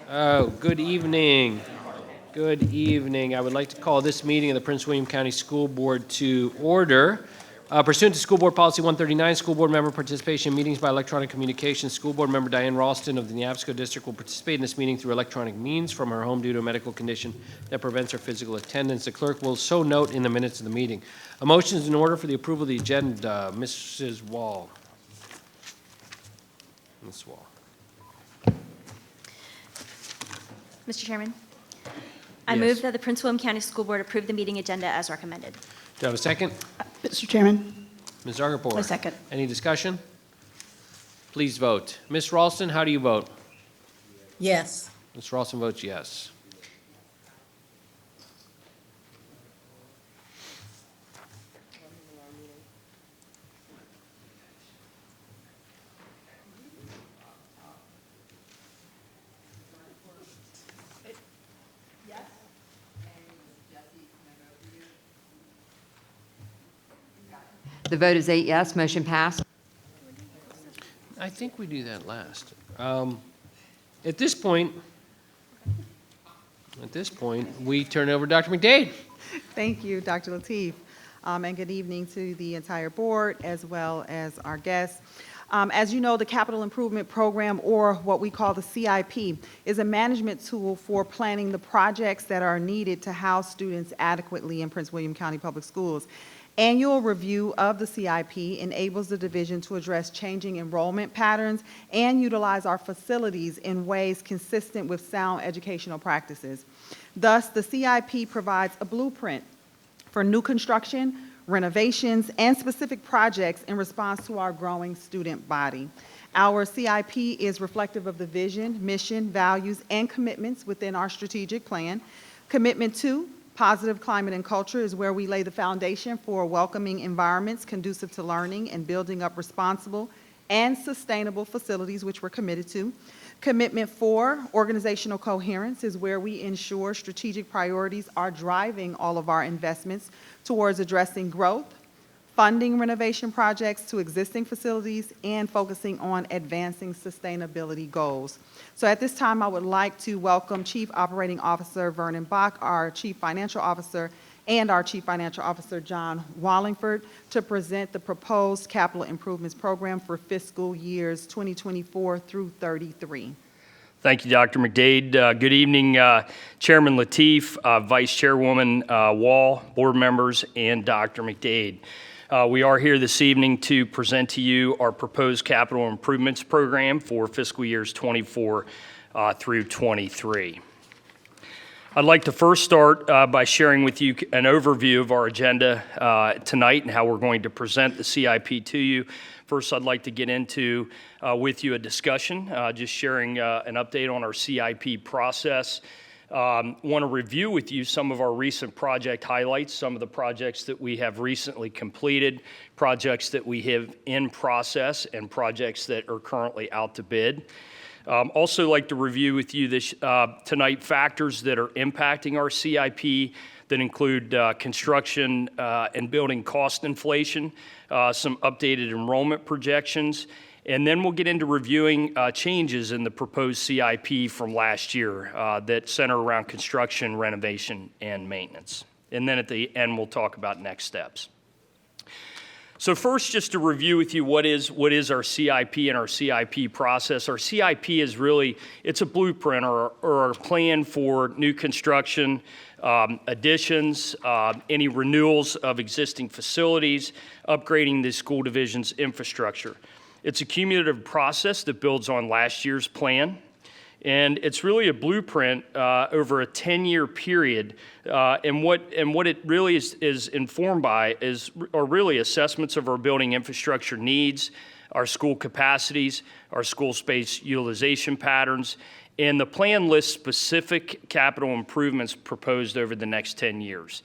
Oh, good evening. Good evening. I would like to call this meeting of the Prince William County School Board to order. Pursuant to School Board Policy 139, school board member participation in meetings by electronic communication, school board member Diane Ralston of the Neabsco District will participate in this meeting through electronic means from her home due to a medical condition that prevents her physical attendance. The clerk will so note in the minutes of the meeting. A motion is in order for the approval of the agenda. Mrs. Wall. Ms. Wall. Mr. Chairman, I Yes. move that the Prince William County School Board approve the meeting agenda as recommended. Do I have a second? Mr. Chairman, Ms. Zargarpur. a second. Any discussion? Please vote. Ms. Ralston, how do you vote? Yes. Ms. Ralston votes yes. The vote is 8 yes, motion passed. I think we do that last. At this point, we turn it over to Dr. McDade. Thank you, Dr. Lateef, and good evening to the entire board as well as our guests. As you know, the Capital Improvement Program, or what we call the CIP, is a management tool for planning the projects that are needed to house students adequately in Prince William County Public Schools. Annual review of the CIP enables the division to address changing enrollment patterns and utilize our facilities in ways consistent with sound educational practices. Thus, the CIP provides a blueprint for new construction, renovations, and specific projects in response to our growing student body. Our CIP is reflective of the vision, mission, values, and commitments within our strategic plan. Commitment 2, positive climate and culture, is where we lay the foundation for welcoming environments conducive to learning and building up responsible and sustainable facilities, which we're committed to. Commitment 4, organizational coherence, is where we ensure strategic priorities are driving all of our investments towards addressing growth, funding renovation projects to existing facilities, and focusing on advancing sustainability goals. So at this time, I would like to welcome Chief Operating Officer Vernon Bach, our Chief Financial Officer, and our Chief Financial Officer, John Wallingford, to present the proposed capital improvements program for fiscal years 2024 through 33. Thank you, Dr. McDade. Good evening, Chairman Lateef, Vice Chairwoman Wall, board members, and Dr. McDade. We are here this evening to present to you our proposed capital improvements program for fiscal years 24 through 23. I'd like to first start by sharing with you an overview of our agenda tonight and how we're going to present the CIP to you. First, I'd like to get into with you a discussion, just sharing an update on our CIP process. Want to review with you some of our recent project highlights, some of the projects that we have recently completed, projects that we have in process, and projects that are currently out to bid. Also like to review with you this tonight factors that are impacting our CIP that include construction and building cost inflation, some updated enrollment projections, and then we'll get into reviewing changes in the proposed CIP from last year that center around construction, renovation, and maintenance. And then at the end, we'll talk about next steps. So first, just to review with you what is our CIP and our CIP process. Our CIP is really, it's a blueprint or a plan for new construction, additions, any renewals of existing facilities, upgrading the school division's infrastructure. It's a cumulative process that builds on last year's plan, and it's really a blueprint over a 10-year period. And what it really is informed by are really assessments of our building infrastructure needs, our school capacities, our school space utilization patterns, and the plan lists specific capital improvements proposed over the next 10 years.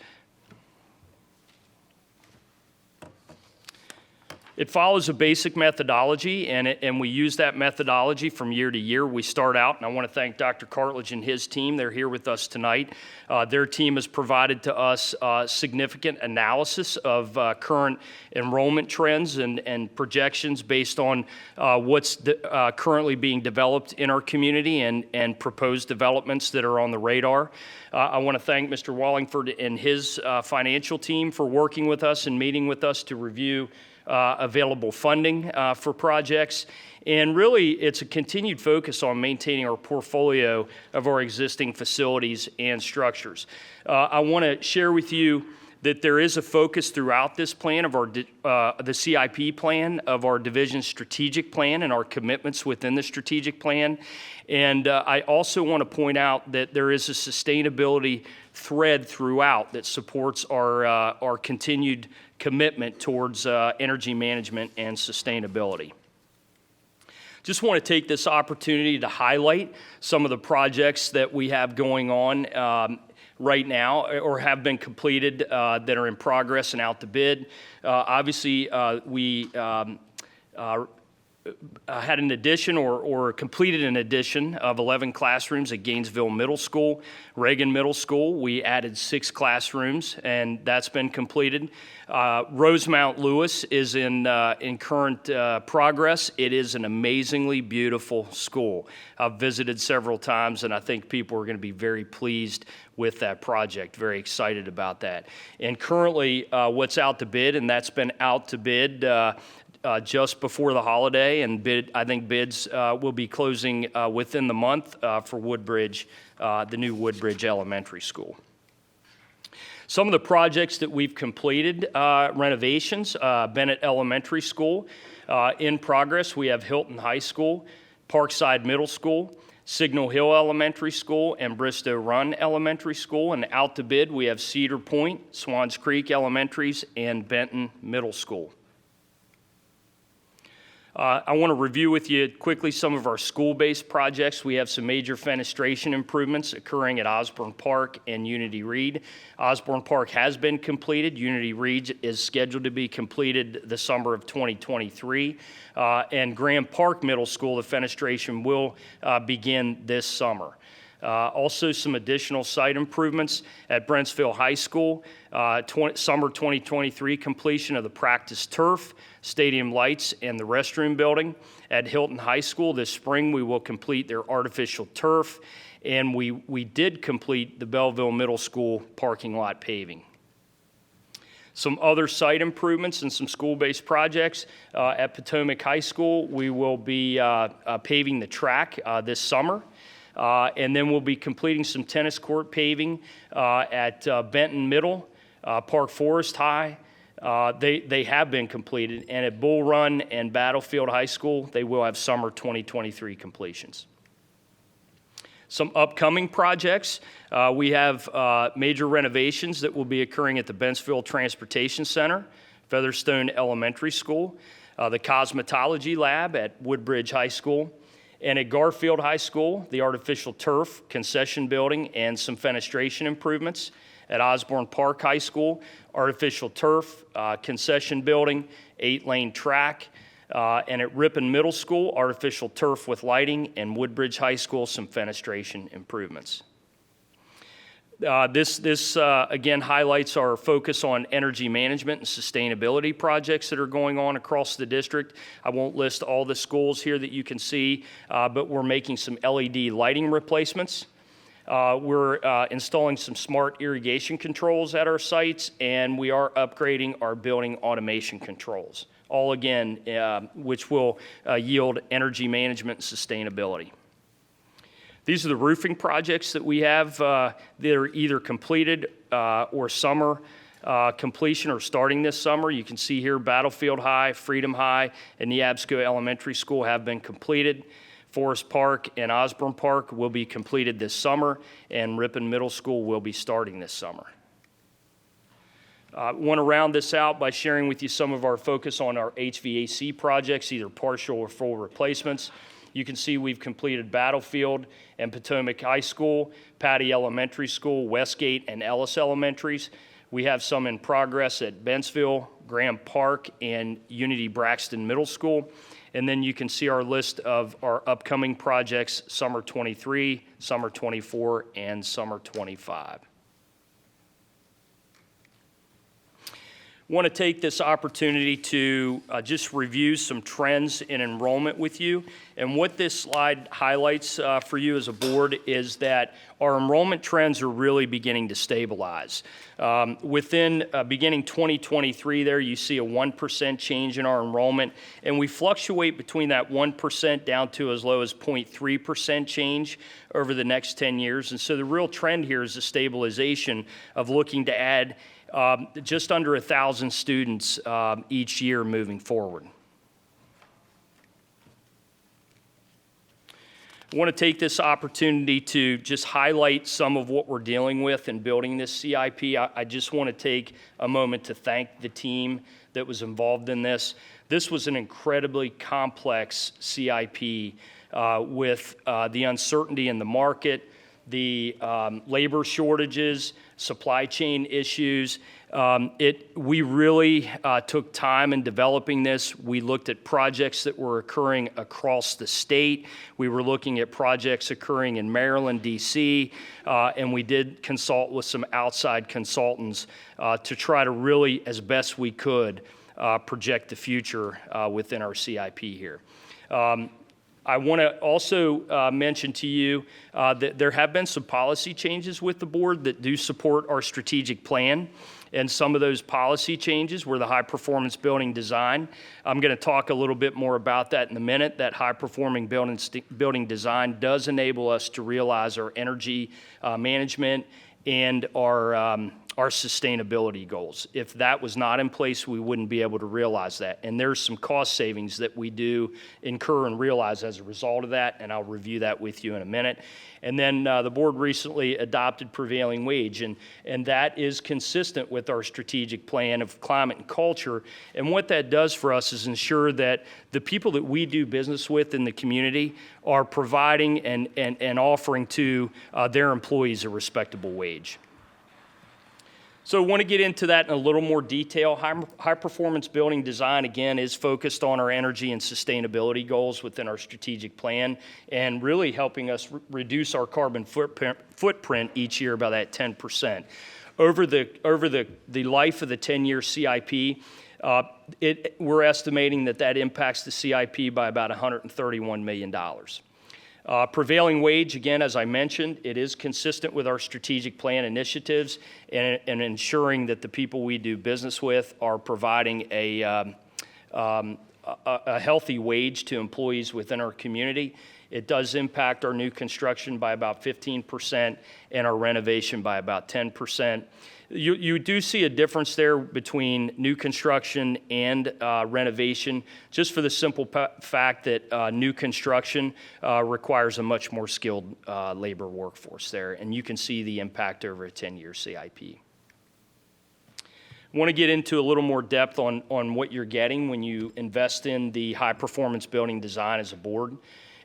It follows a basic methodology, and we use that methodology from year to year. We start out, and I want to thank Dr. Cartledge and his team. They're here with us tonight. Their team has provided to us significant analysis of current enrollment trends and projections based on what's currently being developed in our community and proposed developments that are on the radar. I want to thank Mr. Wallingford and his financial team for working with us and meeting with us to review available funding for projects. And really, it's a continued focus on maintaining our portfolio of our existing facilities and structures. I want to share with you that there is a focus throughout this plan of the CIP plan of our division's strategic plan and our commitments within the strategic plan. And I also want to point out that there is a sustainability thread throughout that supports our continued commitment towards energy management and sustainability. Just want to take this opportunity to highlight some of the projects that we have going on right now or have been completed that are in progress and out to bid. Obviously, we had an addition or completed an addition of 11 classrooms at Gainesville Middle School. Reagan Middle School, we added 6 classrooms, and that's been completed. Rosemount Lewis is in current progress. It is an amazingly beautiful school. I've visited several times, and I think people are going to be very pleased with that project, very excited about that. And currently, what's out to bid, and that's been out to bid just before the holiday, and I think bids will be closing within the month for Woodbridge, the new Woodbridge Elementary School. Some of the projects that we've completed, renovations, Bennett Elementary School. In progress, we have Hilton High School, Parkside Middle School, Signal Hill Elementary School, and Bristow Run Elementary School. And out to bid, we have Cedar Point, Swans Creek Elementaries, and Benton Middle School. I want to review with you quickly some of our school-based projects. We have some major fenestration improvements occurring at Osborne Park and Unity Reed. Osborne Park has been completed. Unity Reed is scheduled to be completed the summer of 2023. And Graham Park Middle School, the fenestration will begin this summer. Also, some additional site improvements at Brentsville High School, summer 2023 completion of the practice turf, stadium lights, and the restroom building. At Hilton High School this spring, we will complete their artificial turf, and we did complete the Belleville Middle School parking lot paving. Some other site improvements and some school-based projects. At Potomac High School, we will be paving the track this summer. And then we'll be completing some tennis court paving at Benton Middle, Park Forest High. They have been completed. And at Bull Run and Battlefield High School, they will have summer 2023 completions. Some upcoming projects. We have major renovations that will be occurring at the Bentsville Transportation Center, Featherstone Elementary School, the Cosmetology Lab at Woodbridge High School, and at Garfield High School, the artificial turf, concession building, and some fenestration improvements. At Osborne Park High School, artificial turf, concession building, 8-lane track. And at Ripon Middle School, artificial turf with lighting, and Woodbridge High School, some fenestration improvements. This again highlights our focus on energy management and sustainability projects that are going on across the district. I won't list all the schools here that you can see, but we're making some LED lighting replacements. We're installing some smart irrigation controls at our sites, and we are upgrading our building automation controls, all again, which will yield energy management and sustainability. These are the roofing projects that we have that are either completed or summer completion or starting this summer. You can see here Battlefield High, Freedom High, and Neabsco Elementary School have been completed. Forest Park and Osborne Park will be completed this summer, and Ripon Middle School will be starting this summer. I want to round this out by sharing with you some of our focus on our HVAC projects, either partial or full replacements. You can see we've completed Battlefield and Potomac High School, Patty Elementary School, Westgate, and Ellis Elementaries. We have some in progress at Bentsville, Graham Park, and Unity Braxton Middle School. And then you can see our list of our upcoming projects, summer 23, summer 24, and summer 25. Want to take this opportunity to just review some trends in enrollment with you. And what this slide highlights for you as a board is that our enrollment trends are really beginning to stabilize. Within beginning 2023 there, you see a 1% change in our enrollment, and we fluctuate between that 1% down to as low as 0.3% change over the next 10 years. And so the real trend here is a stabilization of looking to add just under 1,000 students each year moving forward. I want to take this opportunity to just highlight some of what we're dealing with in building this CIP. I just want to take a moment to thank the team that was involved in this. This was an incredibly complex CIP with the uncertainty in the market, the labor shortages, supply chain issues. We really took time in developing this. We looked at projects that were occurring across the state. We were looking at projects occurring in Maryland, D.C., and we did consult with some outside consultants to try to really, as best we could, project the future within our CIP here. I want to also mention to you that there have been some policy changes with the board that do support our strategic plan. And some of those policy changes were the high-performance building design. I'm going to talk a little bit more about that in a minute. That high-performing building design does enable us to realize our energy management and our sustainability goals. If that was not in place, we wouldn't be able to realize that. And there's some cost savings that we do incur and realize as a result of that, and I'll review that with you in a minute. And then the board recently adopted Prevailing Wage, and that is consistent with our strategic plan of climate and culture. And what that does for us is ensure that the people that we do business with in the community are providing and offering to their employees a respectable wage. So I want to get into that in a little more detail. High-performance building design, again, is focused on our energy and sustainability goals within our strategic plan and really helping us reduce our carbon footprint each year by that 10%. Over the life of the 10-year CIP, we're estimating that impacts the CIP by about $131 million. Prevailing wage, again, as I mentioned, it is consistent with our strategic plan initiatives and ensuring that the people we do business with are providing a healthy wage to employees within our community. It does impact our new construction by about 15% and our renovation by about 10%. You do see a difference there between new construction and renovation, just for the simple fact that new construction requires a much more skilled labor workforce there, and you can see the impact over a 10-year CIP. I want to get into a little more depth on what you're getting when you invest in the high-performance building design as a board.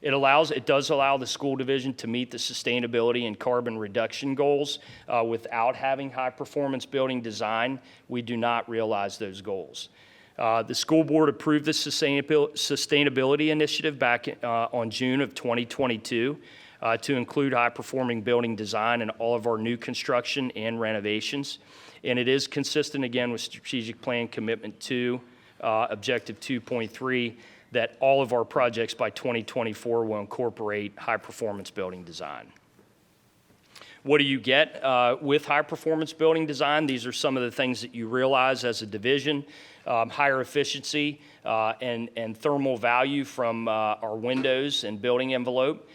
It does allow the school division to meet the sustainability and carbon reduction goals without having high-performance building design. We do not realize those goals. The school board approved the sustainability initiative back on June of 2022 to include high-performing building design in all of our new construction and renovations. And it is consistent, again, with Strategic Plan Commitment 2, Objective 2.3, that all of our projects by 2024 will incorporate high-performance building design. What do you get with high-performance building design? These are some of the things that you realize as a division. Higher efficiency and thermal value from our windows and building envelope.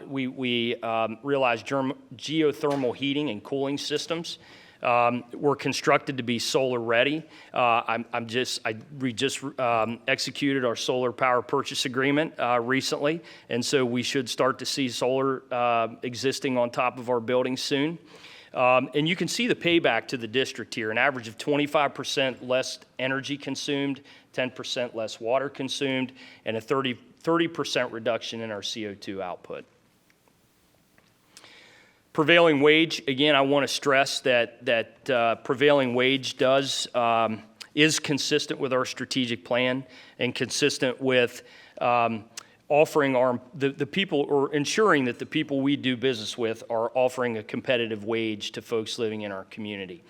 We realize geothermal heating and cooling systems. We're constructed to be solar ready. We just executed our solar power purchase agreement recently, and so we should start to see solar existing on top of our buildings soon. And you can see the payback to the district here, an average of 25% less energy consumed, 10% less water consumed, and a 30% reduction in our CO2 output. Prevailing wage, again, I want to stress that prevailing wage is consistent with our strategic plan and consistent with offering the people, or ensuring that the people we do business with are offering a competitive wage to folks living in our community.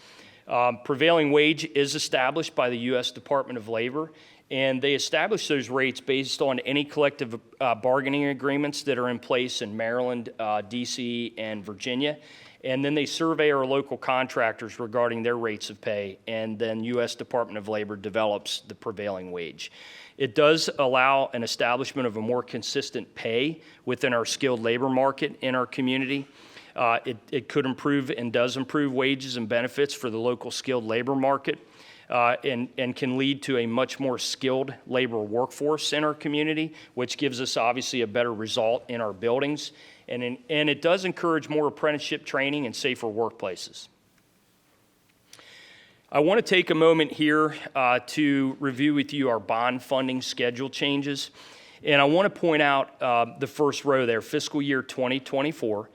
Prevailing wage is established by the U.S. Department of Labor, and they establish those rates based on any collective bargaining agreements that are in place in Maryland, D.C., and Virginia. And then they survey our local contractors regarding their rates of pay, and then U.S. Department of Labor develops the prevailing wage. It does allow an establishment of a more consistent pay within our skilled labor market in our community. It could improve and does improve wages and benefits for the local skilled labor market, and can lead to a much more skilled labor workforce in our community, which gives us obviously a better result in our buildings. And it does encourage more apprenticeship training and safer workplaces. I want to take a moment here to review with you our bond funding schedule changes. And I want to point out the first row there, fiscal year 2024.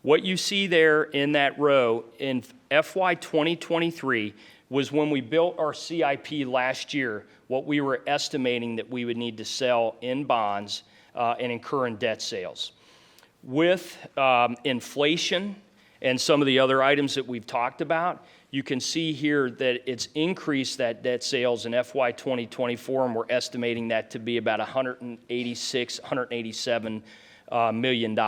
What you see there in that row in FY 2023 was when we built our CIP last year, what we were estimating that we would need to sell in bonds and incur in debt sales. With inflation and some of the other items that we've talked about, you can see here that it's increased that debt sales in FY 2024, and we're estimating that to be about $187 million.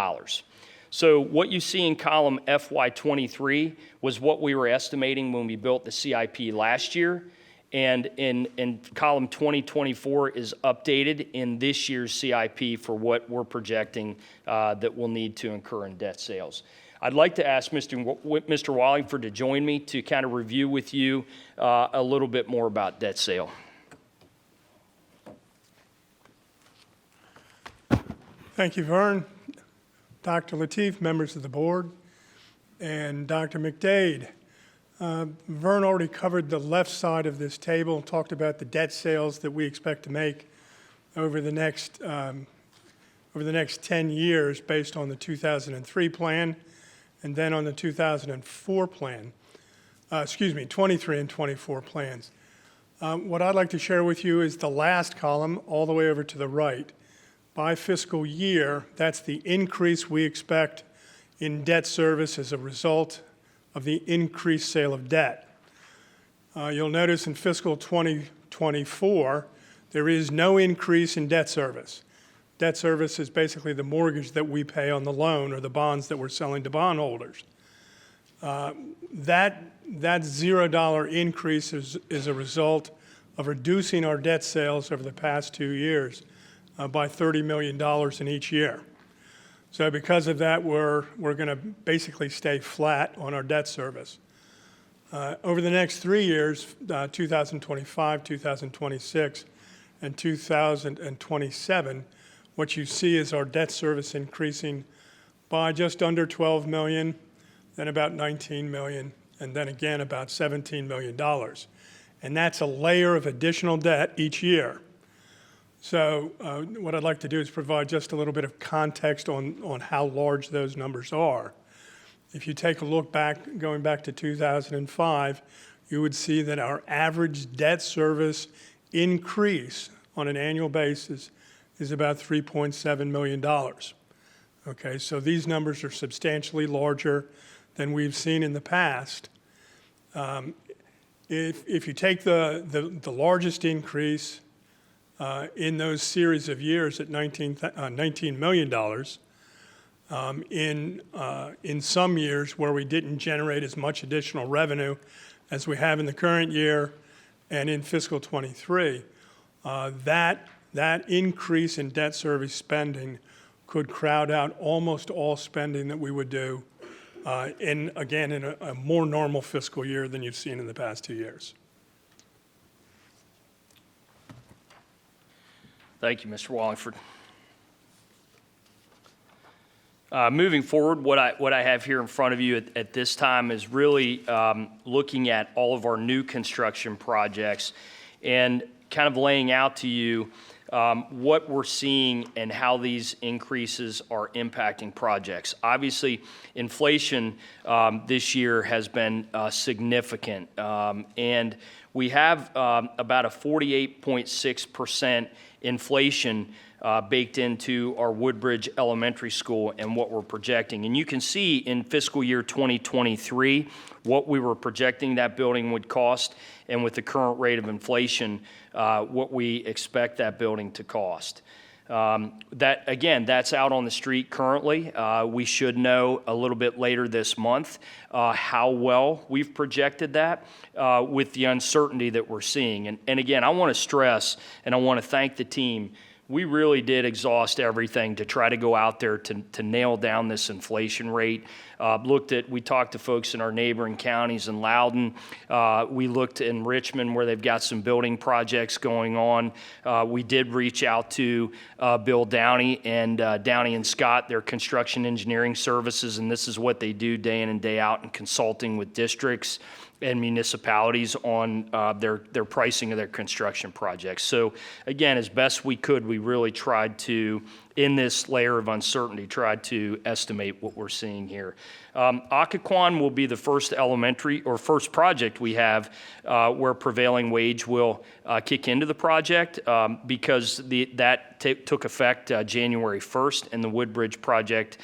So what you see in column FY 23 was what we were estimating when we built the CIP last year, and in column 2024 is updated in this year's CIP for what we're projecting that we'll need to incur in debt sales. I'd like to ask Mr. Wallingford to join me to kind of review with you a little bit more about debt sale. Thank you, Vern, Dr. Lateef, members of the board, and Dr. McDade. Vern already covered the left side of this table, talked about the debt sales that we expect to make over the next 10 years based on the 2003 plan, and then on the 2004 plan, 23 and 24 plans. What I'd like to share with you is the last column all the way over to the right. By fiscal year, that's the increase we expect in debt service as a result of the increased sale of debt. You'll notice in fiscal 2024, there is no increase in debt service. Debt service is basically the mortgage that we pay on the loan or the bonds that we're selling to bondholders. That $0 increase is a result of reducing our debt sales over the past 2 years by $30 million in each year. So because of that, we're going to basically stay flat on our debt service. Over the next 3 years, 2025, 2026, and 2027, what you see is our debt service increasing by just under $12 million, then about $19 million, and then again about $17 million. And that's a layer of additional debt each year. So what I'd like to do is provide just a little bit of context on how large those numbers are. If you take a look back, going back to 2005, you would see that our average debt service increase on an annual basis is about $3.7 million. Okay, so these numbers are substantially larger than we've seen in the past. If you take the largest increase in those series of years at $19 million, in some years where we didn't generate as much additional revenue as we have in the current year and in fiscal 23, that increase in debt service spending could crowd out almost all spending that we would do in a more normal fiscal year than you've seen in the past 2 years. Thank you, Mr. Wallingford. Moving forward, what I have here in front of you at this time is really looking at all of our new construction projects and kind of laying out to you what we're seeing and how these increases are impacting projects. Obviously, inflation this year has been significant, and we have about a 48.6% inflation baked into our Woodbridge Elementary School and what we're projecting. And you can see in fiscal year 2023 what we were projecting that building would cost, and with the current rate of inflation, what we expect that building to cost. That's out on the street currently. We should know a little bit later this month how well we've projected that with the uncertainty that we're seeing. And again, I want to stress and I want to thank the team. We really did exhaust everything to try to go out there to nail down this inflation rate. We talked to folks in our neighboring counties in Loudoun. We looked in Richmond where they've got some building projects going on. We did reach out to Bill Downey and Downey and Scott, their construction engineering services, and this is what they do day in and day out in consulting with districts and municipalities on their pricing of their construction projects. So again, as best we could, we really tried to, in this layer of uncertainty, tried to estimate what we're seeing here. Occoquan will be the first first project we have where prevailing wage will kick into the project because that took effect January 1st, and the Woodbridge project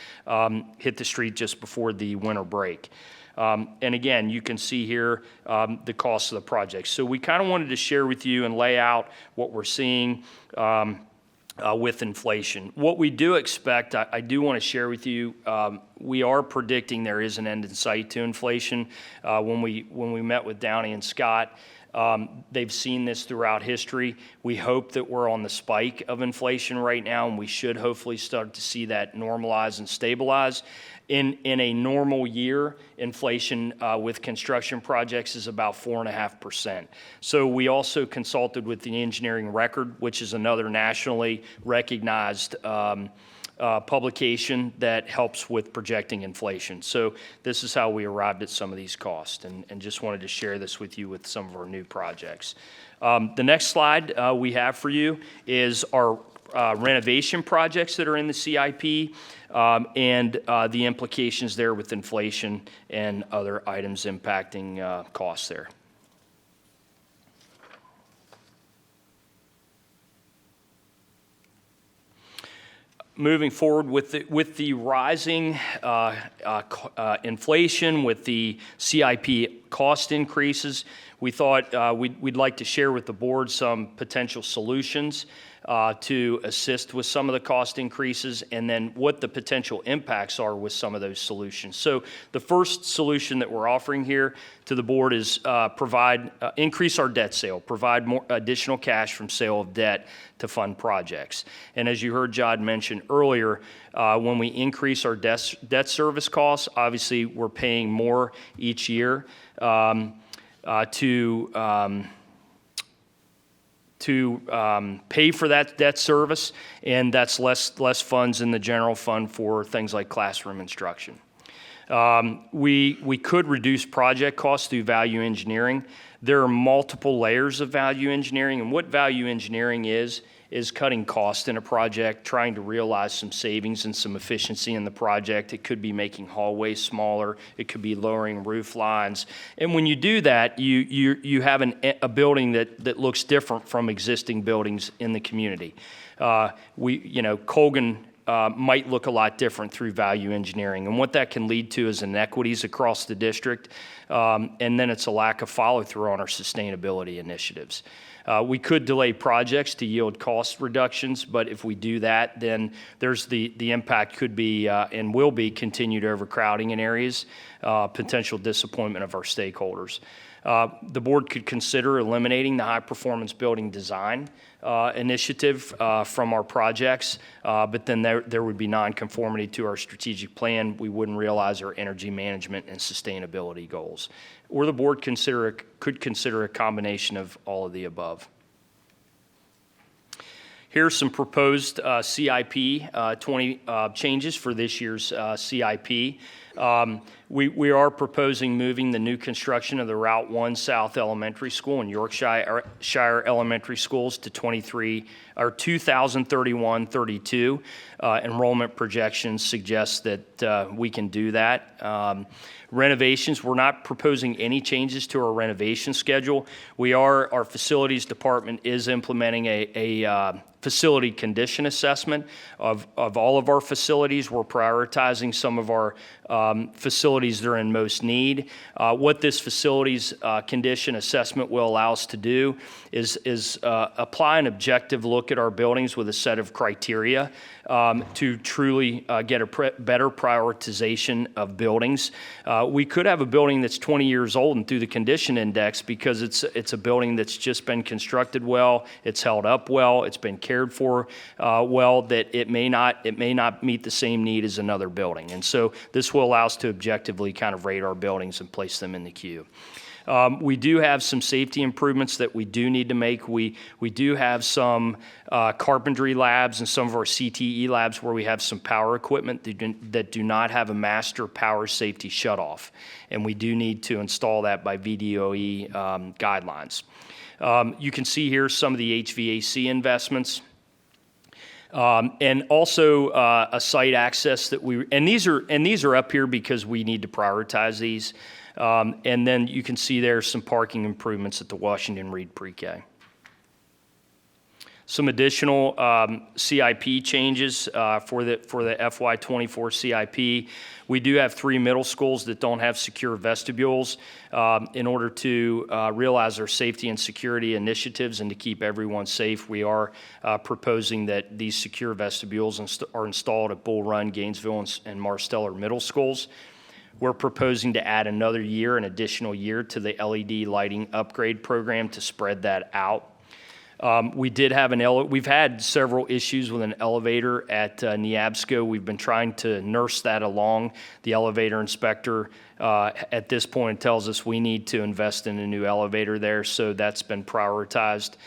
hit the street just before the winter break. And again, you can see here the cost of the project. So we kind of wanted to share with you and lay out what we're seeing with inflation. What we do expect, I do want to share with you, we are predicting there is an end in sight to inflation. When we met with Downey and Scott, they've seen this throughout history. We hope that we're on the spike of inflation right now, and we should hopefully start to see that normalize and stabilize. In a normal year, inflation with construction projects is about 4.5%. So we also consulted with the Engineering Record, which is another nationally recognized publication that helps with projecting inflation. So this is how we arrived at some of these costs, and just wanted to share this with you with some of our new projects. The next slide we have for you is our renovation projects that are in the CIP and the implications there with inflation and other items impacting costs there. Moving forward with the rising inflation, with the CIP cost increases, we thought we'd like to share with the board some potential solutions to assist with some of the cost increases, and then what the potential impacts are with some of those solutions. So the first solution that we're offering here to the board is increase our debt sale, provide more additional cash from sale of debt to fund projects. And as you heard Jod mention earlier, when we increase our debt service costs, obviously we're paying more each year to pay for that debt service, and that's less funds in the general fund for things like classroom instruction. We could reduce project costs through value engineering. There are multiple layers of value engineering, and what value engineering is cutting costs in a project, trying to realize some savings and some efficiency in the project. It could be making hallways smaller. It could be lowering roof lines. And when you do that, you have a building that looks different from existing buildings in the community. Colgan might look a lot different through value engineering. And what that can lead to is inequities across the district, and then it's a lack of follow-through on our sustainability initiatives. We could delay projects to yield cost reductions, but if we do that, then there's the impact could be and will be continued overcrowding in areas, potential disappointment of our stakeholders. The board could consider eliminating the high-performance building design initiative from our projects, but then there would be nonconformity to our strategic plan. We wouldn't realize our energy management and sustainability goals. Or the board could consider a combination of all of the above. Here's some proposed CIP 20 changes for this year's CIP. We are proposing moving the new construction of the Route 1 South Elementary School and Yorkshire Elementary Schools to 2031-32. Enrollment projections suggest that we can do that. Renovations, we're not proposing any changes to our renovation schedule. Our facilities department is implementing a facility condition assessment of all of our facilities. We're prioritizing some of our facilities that are in most need. What this facilities condition assessment will allow us to do is apply an objective look at our buildings with a set of criteria to truly get a better prioritization of buildings. We could have a building that's 20 years old and through the condition index because it's a building that's just been constructed well, it's held up well, it's been cared for well, that it may not meet the same need as another building. And so this will allow us to objectively kind of rate our buildings and place them in the queue. We do have some safety improvements that we do need to make. We do have some carpentry labs and some of our CTE labs where we have some power equipment that do not have a master power safety shutoff, and we do need to install that by VDOE guidelines. You can see here some of the HVAC investments. And also a site access that these are up here because we need to prioritize these. And then you can see there's some parking improvements at the Washington Reed Pre-K. Some additional CIP changes for the FY24 CIP. We do have 3 middle schools that don't have secure vestibules. In order to realize our safety and security initiatives and to keep everyone safe, we are proposing that these secure vestibules are installed at Bull Run, Gainesville, and Marsteller middle schools. We're proposing to add an additional year to the LED lighting upgrade program to spread that out. We've had several issues with an elevator at Neabsco. We've been trying to nurse that along. The elevator inspector at this point tells us we need to invest in a new elevator there, so that's been prioritized.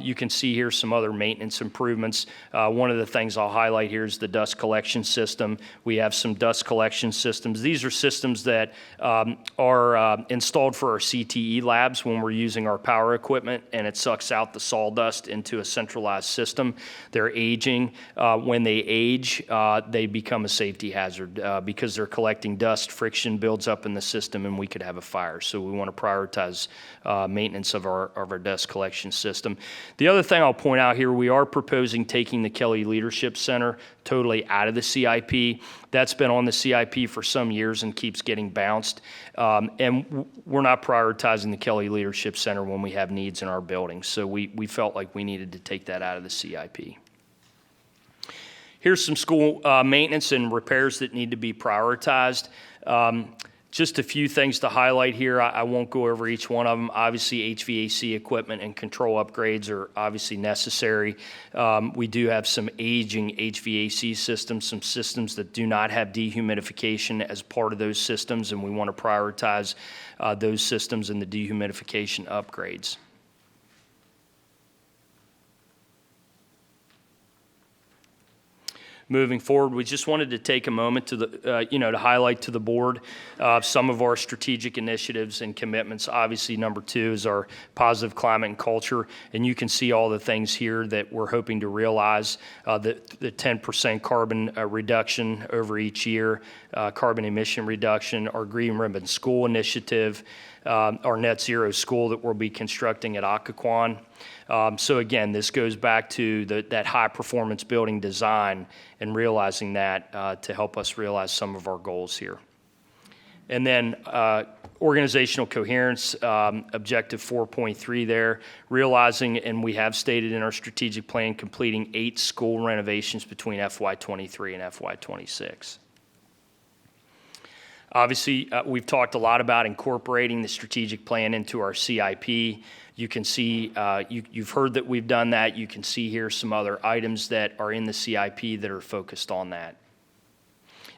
You can see here some other maintenance improvements. One of the things I'll highlight here is the dust collection system. We have some dust collection systems. These are systems that are installed for our CTE labs when we're using our power equipment, and it sucks out the sawdust into a centralized system. They're aging. When they age, they become a safety hazard because they're collecting dust. Friction builds up in the system, and we could have a fire. So we want to prioritize maintenance of our dust collection system. The other thing I'll point out here, we are proposing taking the Kelly Leadership Center totally out of the CIP. That's been on the CIP for some years and keeps getting bounced. And we're not prioritizing the Kelly Leadership Center when we have needs in our buildings. So we felt like we needed to take that out of the CIP. Here's some school maintenance and repairs that need to be prioritized. Just a few things to highlight here. I won't go over each one of them. Obviously, HVAC equipment and control upgrades are obviously necessary. We do have some aging HVAC systems, some systems that do not have dehumidification as part of those systems, and we want to prioritize those systems and the dehumidification upgrades. Moving forward, we just wanted to take a moment to highlight to the board some of our strategic initiatives and commitments. Obviously, number 2 is our positive climate and culture, and you can see all the things here that we're hoping to realize. The 10% carbon reduction over each year, carbon emission reduction, our Green Ribbon School initiative, our net zero school that we'll be constructing at Occoquan. So again, this goes back to that high performance building design and realizing that to help us realize some of our goals here. And then organizational coherence, objective 4.3 there, realizing, and we have stated in our strategic plan, completing 8 school renovations between FY23 and FY26. Obviously, we've talked a lot about incorporating the strategic plan into our CIP. You can see, you've heard that we've done that. You can see here some other items that are in the CIP that are focused on that.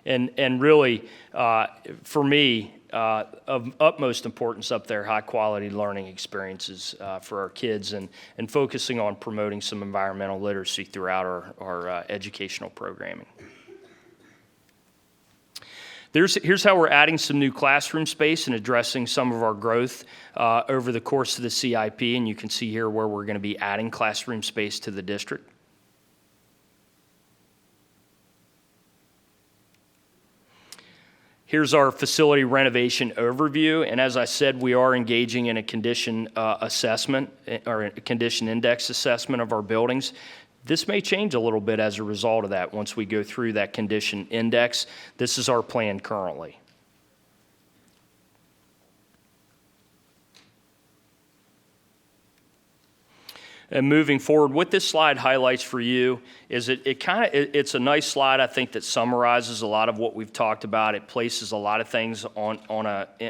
And really, for me, of utmost importance up there, high-quality learning experiences for our kids and focusing on promoting some environmental literacy throughout our educational programming. Here's how we're adding some new classroom space and addressing some of our growth over the course of the CIP, and you can see here where we're going to be adding classroom space to the district. Here's our facility renovation overview, and as I said, we are engaging in a condition assessment or a condition index assessment of our buildings. This may change a little bit as a result of that once we go through that condition index. This is our plan currently. And moving forward, what this slide highlights for you is it's a nice slide, I think, that summarizes a lot of what we've talked about. It places a lot of things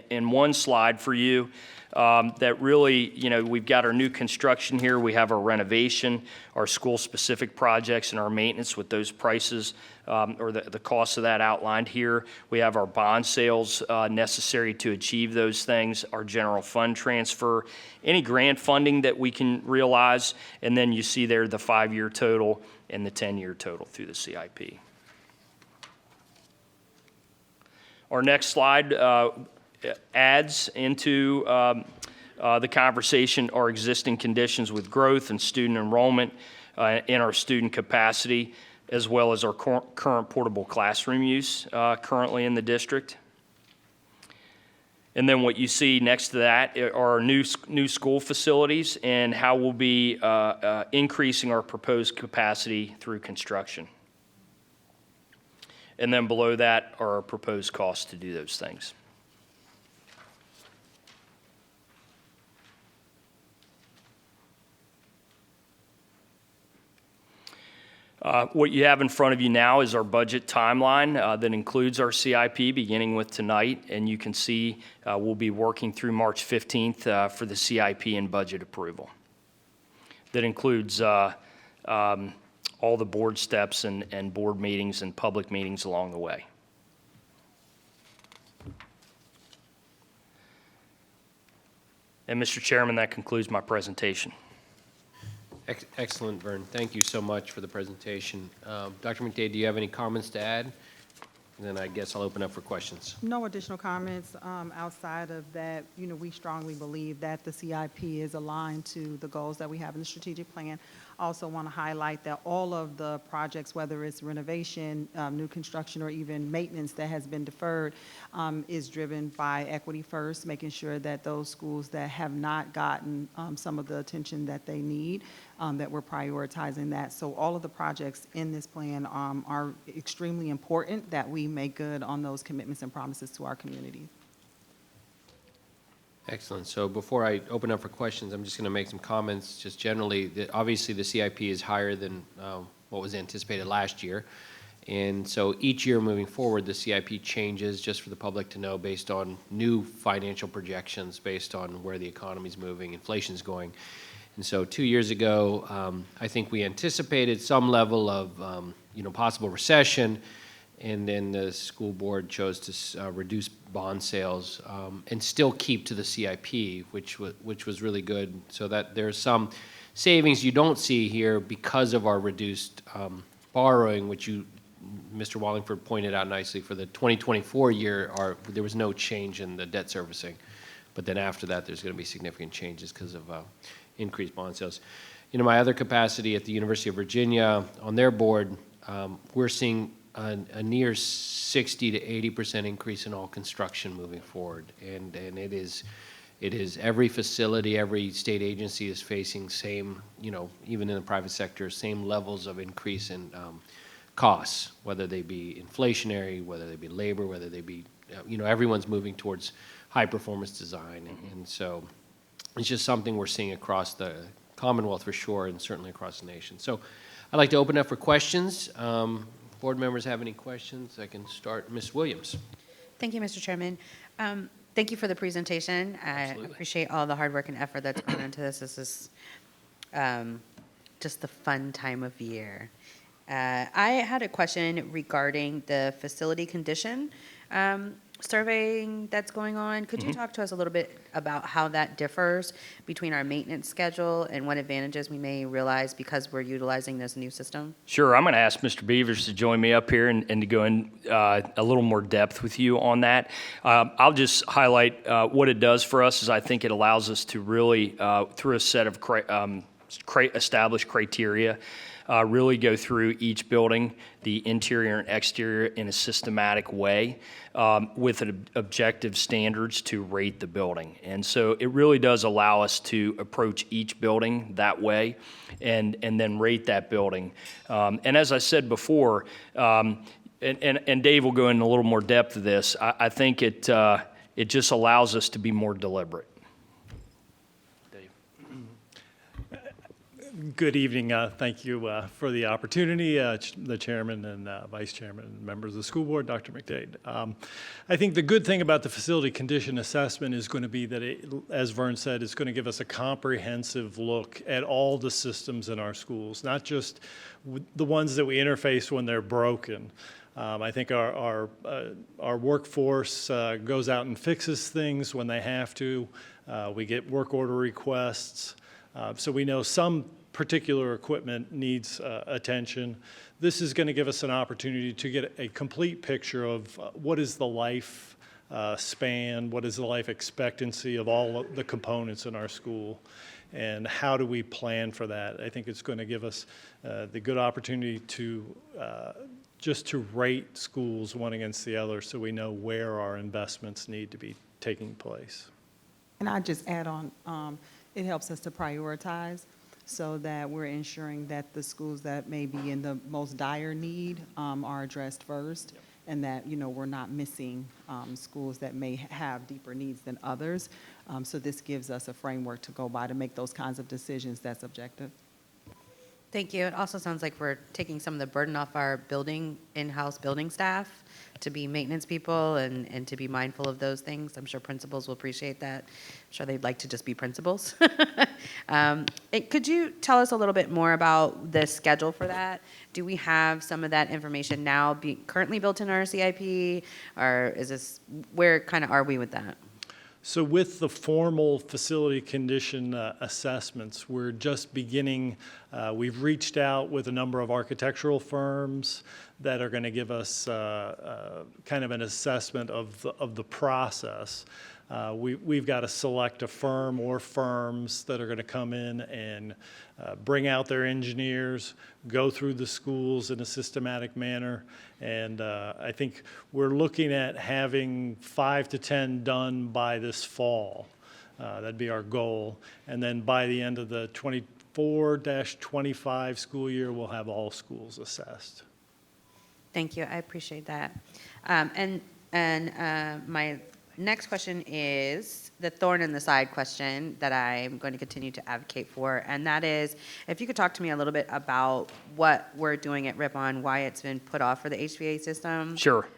in one slide for you. That really, we've got our new construction here, we have our renovation, our school-specific projects, and our maintenance with those prices or the cost of that outlined here. We have our bond sales necessary to achieve those things, our general fund transfer, any grant funding that we can realize, and then you see there the 5-year total and the 10-year total through the CIP. Our next slide adds into the conversation our existing conditions with growth and student enrollment in our student capacity, as well as our current portable classroom use currently in the district. And then what you see next to that are our new school facilities and how we'll be increasing our proposed capacity through construction. And then below that are our proposed costs to do those things. What you have in front of you now is our budget timeline that includes our CIP beginning with tonight, and you can see we'll be working through March 15th for the CIP and budget approval. That includes all the board steps and board meetings and public meetings along the way. And Mr. Chairman, that concludes my presentation. Excellent, Vern. Thank you so much for the presentation. Dr. McDade, do you have any comments to add? And then I guess I'll open up for questions. No additional comments outside of that. We strongly believe that the CIP is aligned to the goals that we have in the strategic plan. I also want to highlight that all of the projects, whether it's renovation, new construction, or even maintenance that has been deferred, is driven by equity first, making sure that those schools that have not gotten some of the attention that they need, that we're prioritizing that. So all of the projects in this plan are extremely important that we make good on those commitments and promises to our community. Excellent. So before I open up for questions, I'm just going to make some comments. Just generally, obviously the CIP is higher than what was anticipated last year. And so each year moving forward, the CIP changes, just for the public to know, based on new financial projections, based on where the economy's moving, inflation's going. And so 2 years ago, I think we anticipated some level of possible recession, and then the school board chose to reduce bond sales and still keep to the CIP, which was really good. So that there's some savings you don't see here because of our reduced borrowing, which Mr. Wallingford pointed out nicely. For the 2024 year, there was no change in the debt servicing. But then after that, there's going to be significant changes because of increased bond sales. My other capacity at the University of Virginia, on their board, we're seeing a near 60 to 80% increase in all construction moving forward. And it is every facility, every state agency is facing same, even in the private sector, same levels of increase in costs, whether they be inflationary, whether they be labor, whether they be, everyone's moving towards high performance design. And so it's just something we're seeing across the Commonwealth for sure, and certainly across the nation. So I'd like to open up for questions. Board members have any questions? I can start. Ms. Williams. Thank you, Mr. Chairman. Thank you for the presentation. Absolutely. I appreciate all the hard work and effort that's gone into this. This is just the fun time of year. I had a question regarding the facility condition surveying that's going on. Could you talk to us a little bit about how that differs between our maintenance schedule and what advantages we may realize because we're utilizing this new system? Sure. I'm going to ask Mr. Beavers to join me up here and to go in a little more depth with you on that. I'll just highlight what it does for us is I think it allows us to really, through a set of established criteria, really go through each building, the interior and exterior, in a systematic way with objective standards to rate the building. And so it really does allow us to approach each building that way and then rate that building. And as I said before, and Dave will go into a little more depth of this, I think it just allows us to be more deliberate. Good evening. Thank you for the opportunity, the chairman and vice chairman and members of the school board, Dr. McDade. I think the good thing about the facility condition assessment is going to be that, as Vern said, it's going to give us a comprehensive look at all the systems in our schools, not just the ones that we interface when they're broken. I think our workforce goes out and fixes things when they have to. We get work order requests. So we know some particular equipment needs attention. This is going to give us an opportunity to get a complete picture of what is the life span, what is the life expectancy of all of the components in our school, and how do we plan for that. I think it's going to give us the good opportunity to just to rate schools one against the other so we know where our investments need to be taking place. And I'd just add on, it helps us to prioritize so that we're ensuring that the schools that may be in the most dire need are addressed first, and that, you know, we're not missing schools that may have deeper needs than others. So this gives us a framework to go by to make those kinds of decisions that's objective. Thank you. It also sounds like we're taking some of the burden off our in-house building staff to be maintenance people and to be mindful of those things. I'm sure principals will appreciate that. I'm sure they'd like to just be principals. Could you tell us a little bit more about the schedule for that? Do we have some of that information now currently built in our CIP? Or is this, where kind of are we with that? So with the formal facility condition assessments, we're just beginning. We've reached out with a number of architectural firms that are going to give us kind of an assessment of the process. We've got to select a firm or firms that are going to come in and bring out their engineers, go through the schools in a systematic manner. And I think we're looking at having 5 to 10 done by this fall. That'd be our goal. And then by the end of the 24-25 school year, we'll have all schools assessed. Thank you. I appreciate that. My next question is the thorn in the side question that I'm going to continue to advocate for, and that is if you could talk to me a little bit about what we're doing at Ripon, why it's been put off for the HVA system. Sure.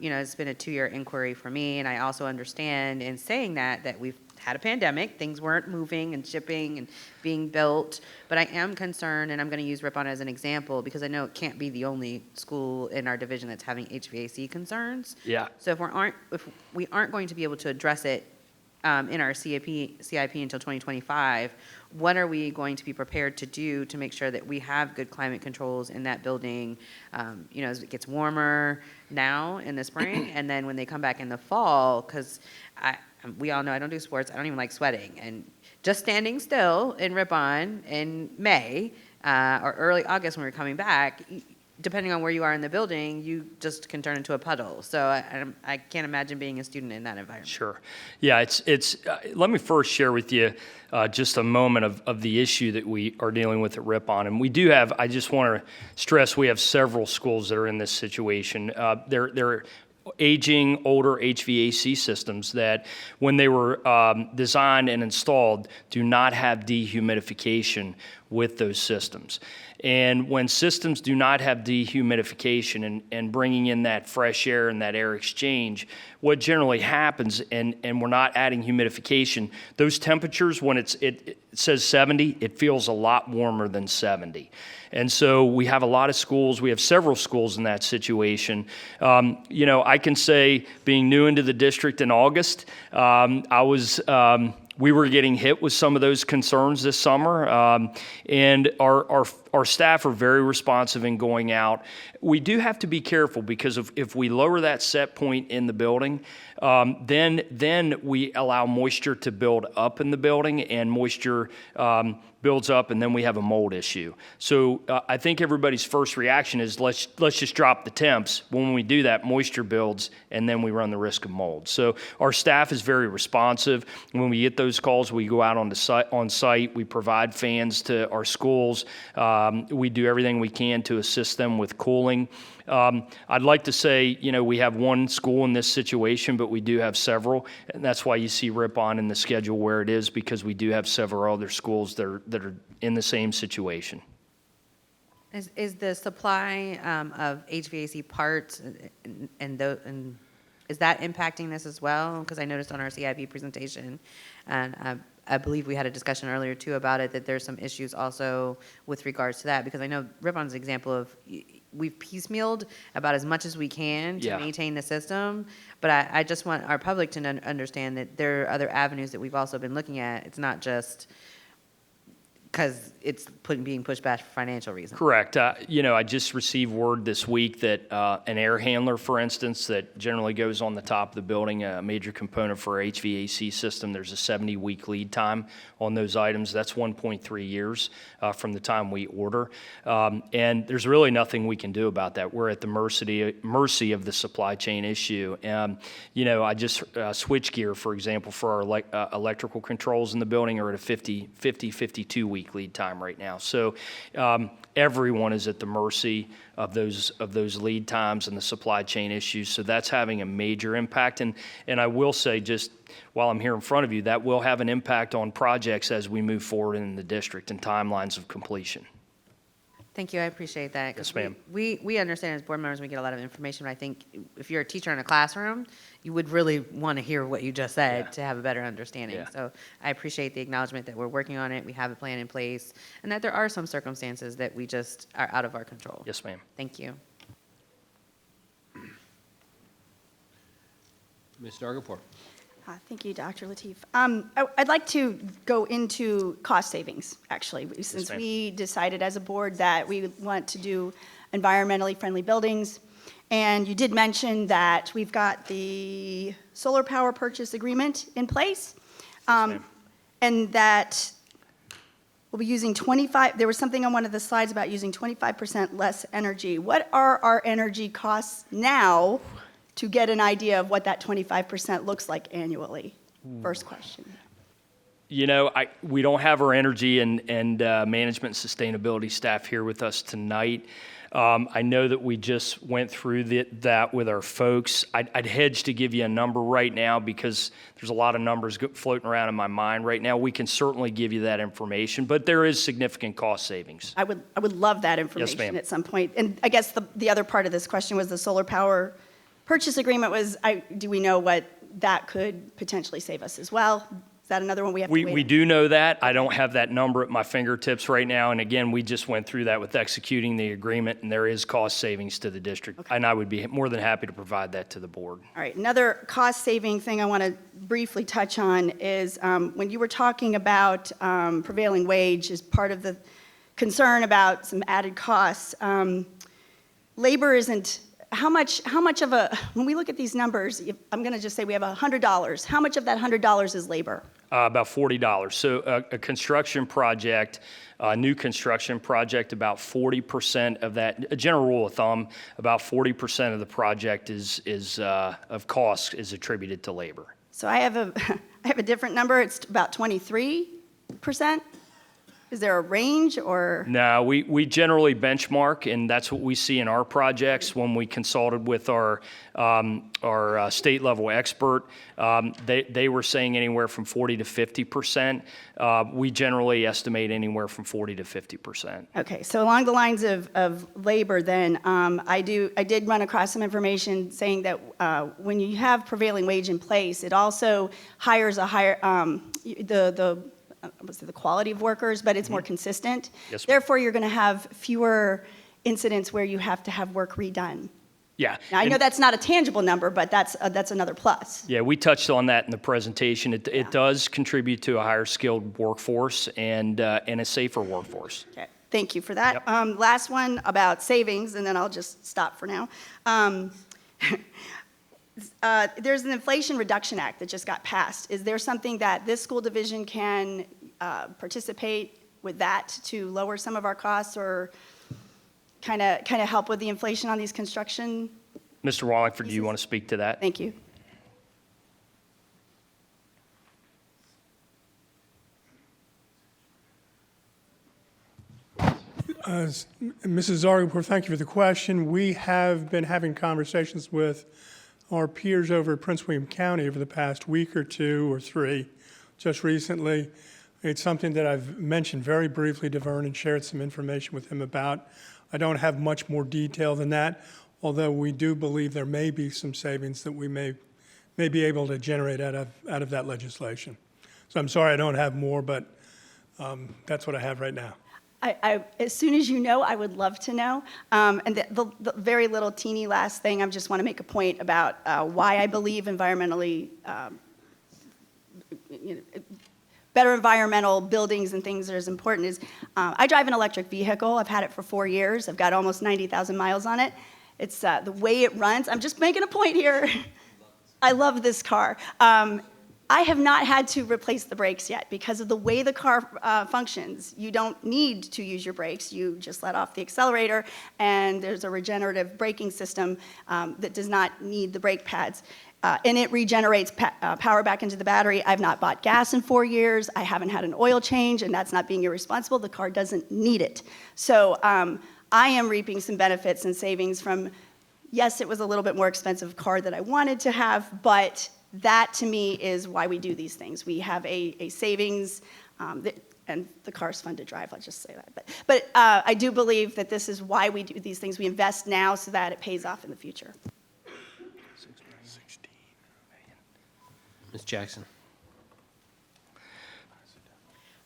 You know, it's been a 2-year inquiry for me, and I also understand in saying that we've had a pandemic, things weren't moving and shipping and being built, but I am concerned, and I'm going to use Ripon as an example because I know it can't be the only school in our division that's having HVAC concerns. Yeah. So if we aren't going to be able to address it in our CIP until 2025, what are we going to be prepared to do to make sure that we have good climate controls in that building, you know, as it gets warmer now in the spring, and then when they come back in the fall, because we all know I don't do sports, I don't even like sweating, and just standing still in Ripon in May or early August when we're coming back, depending on where you are in the building, you just can turn into a puddle. So I can't imagine being a student in that environment. Sure. Yeah, it's let me first share with you just a moment of the issue that we are dealing with at Ripon. And we do have, I just want to stress, we have several schools that are in this situation. They're aging, older HVAC systems that, when they were designed and installed, do not have dehumidification, with those systems. And when systems do not have dehumidification and bringing in that fresh air and that air exchange, what generally happens, and we're not adding humidification, those temperatures, when it says 70, it feels a lot warmer than 70. And so we have a lot of schools, we have several schools in that situation. I can say, being new into the district in August, we were getting hit with some of those concerns this summer, and our staff are very responsive in going out. We do have to be careful because if we lower that set point in the building, then we allow moisture to build up in the building, and moisture builds up, and then we have a mold issue. So I think everybody's first reaction is let's just drop the temps. When we do that, moisture builds, and then we run the risk of mold. So our staff is very responsive. When we get those calls, we go out on site. We provide fans to our schools. We do everything we can to assist them with cooling. I'd like to say, we have one school in this situation, but we do have several, and that's why you see Ripon in the schedule where it is, because we do have several other schools that are in the same situation. Is the supply of HVAC parts and is that impacting this as well? Because I noticed on our CIP presentation, and I believe we had a discussion earlier too about it, that there's some issues also with regards to that, because I know Ripon's an example of we've piecemealed about as much as we can to maintain the system, but I just want our public to understand that there are other avenues that we've also been looking at. It's not just because it's being pushed back for financial reasons. Correct. I just received word this week that an air handler, for instance, that generally goes on the top of the building, a major component for our HVAC system, there's a 70-week lead time on those items. That's 1.3 years from the time we order. And there's really nothing we can do about that. We're at the mercy of the supply chain issue. I just switchgear, for example, for our electrical controls in the building are at a 52-week lead time right now. So everyone is at the mercy of those lead times and the supply chain issues. So that's having a major impact. And I will say, just while I'm here in front of you, that will have an impact on projects as we move forward in the district and timelines of completion. Thank you, I appreciate that. Yes, ma'am. We understand as board members, we get a lot of information, but I think if you're a teacher in a classroom, you would really want to hear what you just said to have a better understanding. Yeah. So I appreciate the acknowledgement that we're working on it, we have a plan in place, and that there are some circumstances that we just are out of our control. Yes, ma'am. Thank you. Ms. Dargapur. Thank you, Dr. Lateef. I'd like to go into cost savings, actually, since ma'am. we decided as a board that we want to do environmentally friendly buildings. And you did mention that we've got the solar power purchase agreement in place, ma'am. and that we'll be using there was something on one of the slides about using 25% less energy. What are our energy costs now, to get an idea of what that 25% looks like annually? First question. We don't have our energy and management sustainability staff here with us tonight. I know that we just went through that with our folks. I'd hedge to give you a number right now because there's a lot of numbers floating around in my mind right now. We can certainly give you that information, but there is significant cost savings. I would love that information ma'am. at some point. And I guess the other part of this question was the solar power purchase agreement do we know what that could potentially save us as well? Is that another one we have to wait We on? do know that. I don't have that number at my fingertips right now. And again, we just went through that with executing the agreement, and there is cost savings to the district. Okay. And I would be more than happy to provide that to the board. All right, another cost-saving thing I want to briefly touch on is when you were talking about prevailing wage as part of the concern about some added costs, labor isn't, how much of when we look at these numbers, I'm going to just say we have $100, how much of that $100 is labor? About $40. So a construction project, a new construction project, about 40% of that, a general rule of thumb, about 40% of the project of cost is attributed to labor. So I have a different number. It's about 23%. Is there a range or? No, we generally benchmark, and that's what we see in our projects when we consulted with our state level expert. They were saying anywhere from 40 to 50%. We generally estimate anywhere from 40 to 50%. Okay, so along the lines of labor then, I did run across some information saying that when you have prevailing wage in place, it also hires a higher, the quality of workers, but it's more consistent. Yes, ma'am. Therefore, you're going to have fewer incidents where you have to have work redone. Yeah. Now, I know that's not a tangible number, but that's another plus. Yeah, we touched on that in the presentation. It does contribute to a higher skilled workforce and a safer workforce. Okay, thank you for that. Yep. Last one about savings, and then I'll just stop for now. There's an Inflation Reduction Act that just got passed. Is there something that this school division can participate with that to lower some of our costs or kind of help with the inflation on these construction? Mr. Wallingford, do you want to speak to that? Thank you. Mrs. Zargarpur, thank you for the question. We have been having conversations with our peers over at Prince William County over the past week or two or three, just recently. It's something that I've mentioned very briefly to Vern and shared some information with him about. I don't have much more detail than that, although we do believe there may be some savings that we may be able to generate out of that legislation. So I'm sorry I don't have more, but that's what I have right now. As soon as you know, I would love to know. And the very little teeny last thing, I just want to make a point about why I believe environmentally, better environmental buildings and things are as important is, I drive an electric vehicle. I've had it for 4 years. I've got almost 90,000 miles on it. It's the way it runs. I'm just making a point here. I love this car. I have not had to replace the brakes yet because of the way the car functions. You don't need to use your brakes. You just let off the accelerator, and there's a regenerative braking system that does not need the brake pads. And it regenerates power back into the battery. I've not bought gas in 4 years. I haven't had an oil change, and that's not being irresponsible. The car doesn't need it. So I am reaping some benefits and savings from, yes, it was a little bit more expensive car that I wanted to have, but that to me is why we do these things. We have a savings, and the car's fun to drive, let's just say that. But I do believe that this is why we do these things. We invest now so that it pays off in the future. Ms. Jackson.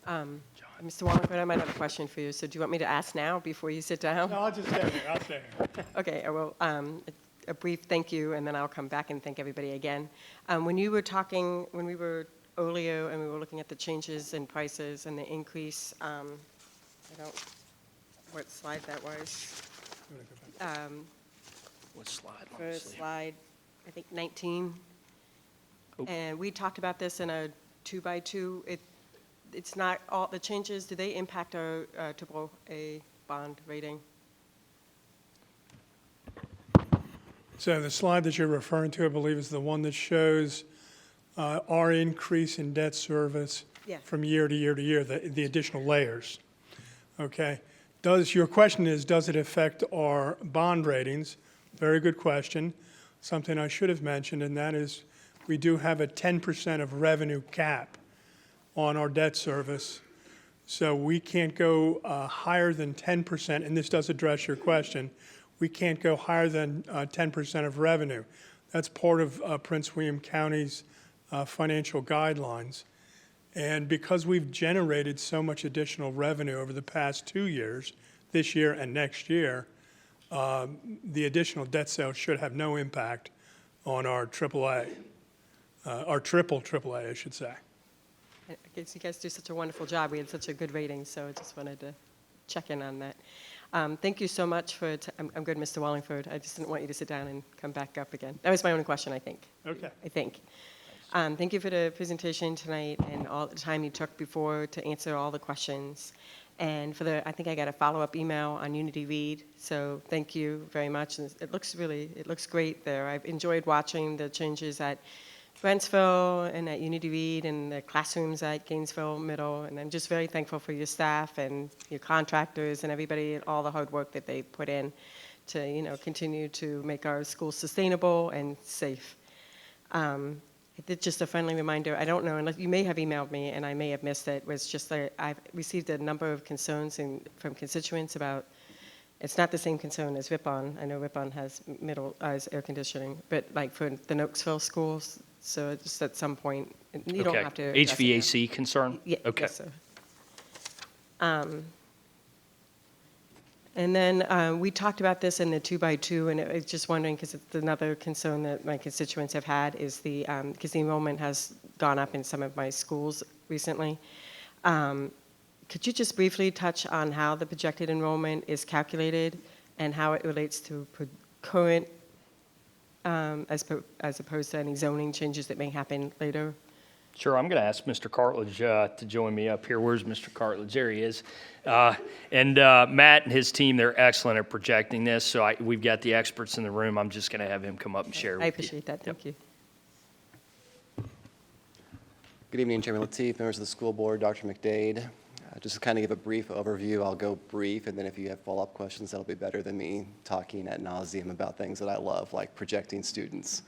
Mr. Wallingford, I might have a question for you. So do you want me to ask now before you sit down? No, I'll just stay here. I'll stay here. Okay, well, a brief thank you, and then I'll come back and thank everybody again. When you were talking, when we were earlier and we were looking at the changes in prices and the increase, I don't, what slide that was? What slide? First slide, I think 19. Oh. And we talked about this in a 2x2. It's not all the changes. Do they impact our AAA bond rating? So the slide that you're referring to, I believe, is the one that shows our increase in debt service Yeah. from year to year to year, the additional layers. Okay. Your question is, does it affect our bond ratings? Very good question. Something I should have mentioned, and that is we do have a 10% of revenue cap on our debt service. So we can't go higher than 10%, and this does address your question. We can't go higher than 10% of revenue. That's part of Prince William County's financial guidelines. And because we've generated so much additional revenue over the past 2 years, this year and next year, the additional debt sales should have no impact on our AAA, our triple AAA, I should say. I guess you guys do such a wonderful job. We had such a good rating, so I just wanted to check in on that. Thank you so much for, I'm good, Mr. Wallingford. I just didn't want you to sit down and come back up again. That was my only question, I think. Okay. I think. Thank you for the presentation tonight and all the time you took before to answer all the questions. And for I think I got a follow-up email on Unity Read, so thank you very much. And it looks great there. I've enjoyed watching the changes at Wentzville and at Unity Reed and the classrooms at Gainesville Middle. And I'm just very thankful for your staff and your contractors and everybody and all the hard work that they put in to, continue to make our schools sustainable and safe. Just a friendly reminder, I don't know, unless you may have emailed me and I may have missed it, was just that I've received a number of concerns from constituents about, it's not the same concern as Ripon. I know Ripon has has air conditioning, but like for the Nokesville schools, so just at some point, you don't have to. address it now. HVAC concern? Yeah, Okay. yes, sir. And then we talked about this in the 2x2, and I was just wondering, because it's another concern that my constituents have had, is because the enrollment has gone up in some of my schools recently. Could you just briefly touch on how the projected enrollment is calculated and how it relates to current, as opposed to any zoning changes that may happen later? Sure, I'm going to ask Mr. Cartledge to join me up here. Where's Mr. Cartledge? There he is. And Matt and his team, they're excellent at projecting this, so we've got the experts in the room. I'm just going to have him come up and share with you. I appreciate that. Thank you. Good evening, Chairman Lateef, members of the school board, Dr. McDade. Just to kind of give a brief overview, I'll go brief, and then if you have follow-up questions, that'll be better than me talking ad nauseum about things that I love, like projecting students.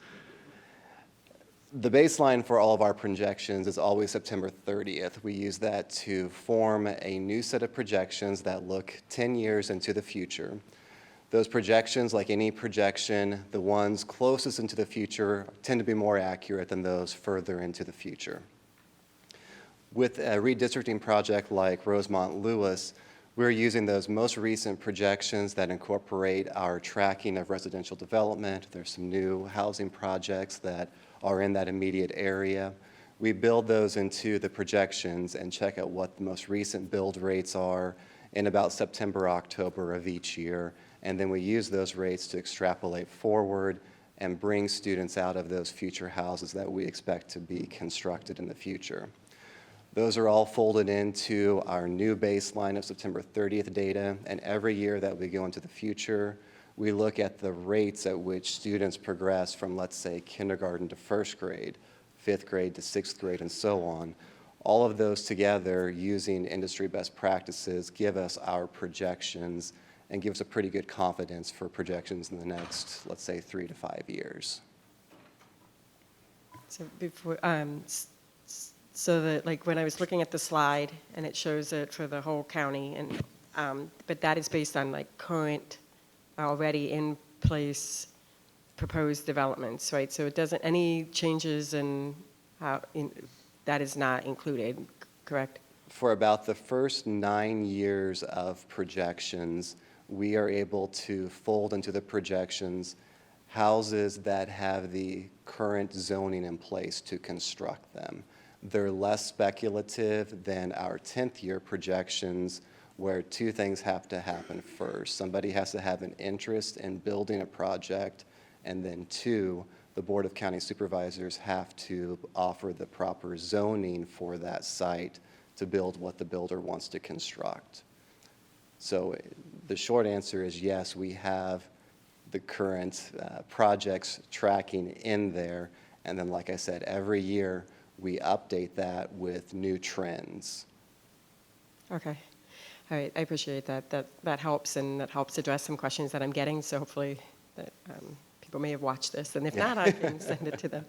The baseline for all of our projections is always September 30th. We use that to form a new set of projections that look 10 years into the future. Those projections, like any projection, the ones closest into the future tend to be more accurate than those further into the future. With a redistricting project like Rosemont-Lewis, we're using those most recent projections that incorporate our tracking of residential development. There's some new housing projects that are in that immediate area. We build those into the projections and check out what the most recent build rates are in about September, October of each year. And then we use those rates to extrapolate forward and bring students out of those future houses that we expect to be constructed in the future. Those are all folded into our new baseline of September 30th data, and every year that we go into the future, we look at the rates at which students progress from, let's say, kindergarten to first grade, fifth grade to sixth grade, and so on. All of those together, using industry best practices, give us our projections and give us a pretty good confidence for projections in the next, let's say, 3 to 5 years. So before, so that, like, when I was looking at the slide, and it shows it for the whole county, and but that is based on like current, already in place, proposed developments, right? So it doesn't, any changes in how, that is not included, correct? For about the first 9 years of projections, we are able to fold into the projections houses that have the current zoning in place to construct them. They're less speculative than our 10th year projections, where two things have to happen first. Somebody has to have an interest in building a project, and then two, the Board of County Supervisors have to offer the proper zoning for that site to build what the builder wants to construct. So the short answer is yes, we have the current projects tracking in there, and then like I said, every year we update that with new trends. Okay. All right, I appreciate that. That helps, and that helps address some questions that I'm getting, so hopefully that people may have watched this, and if not, I can send it to them.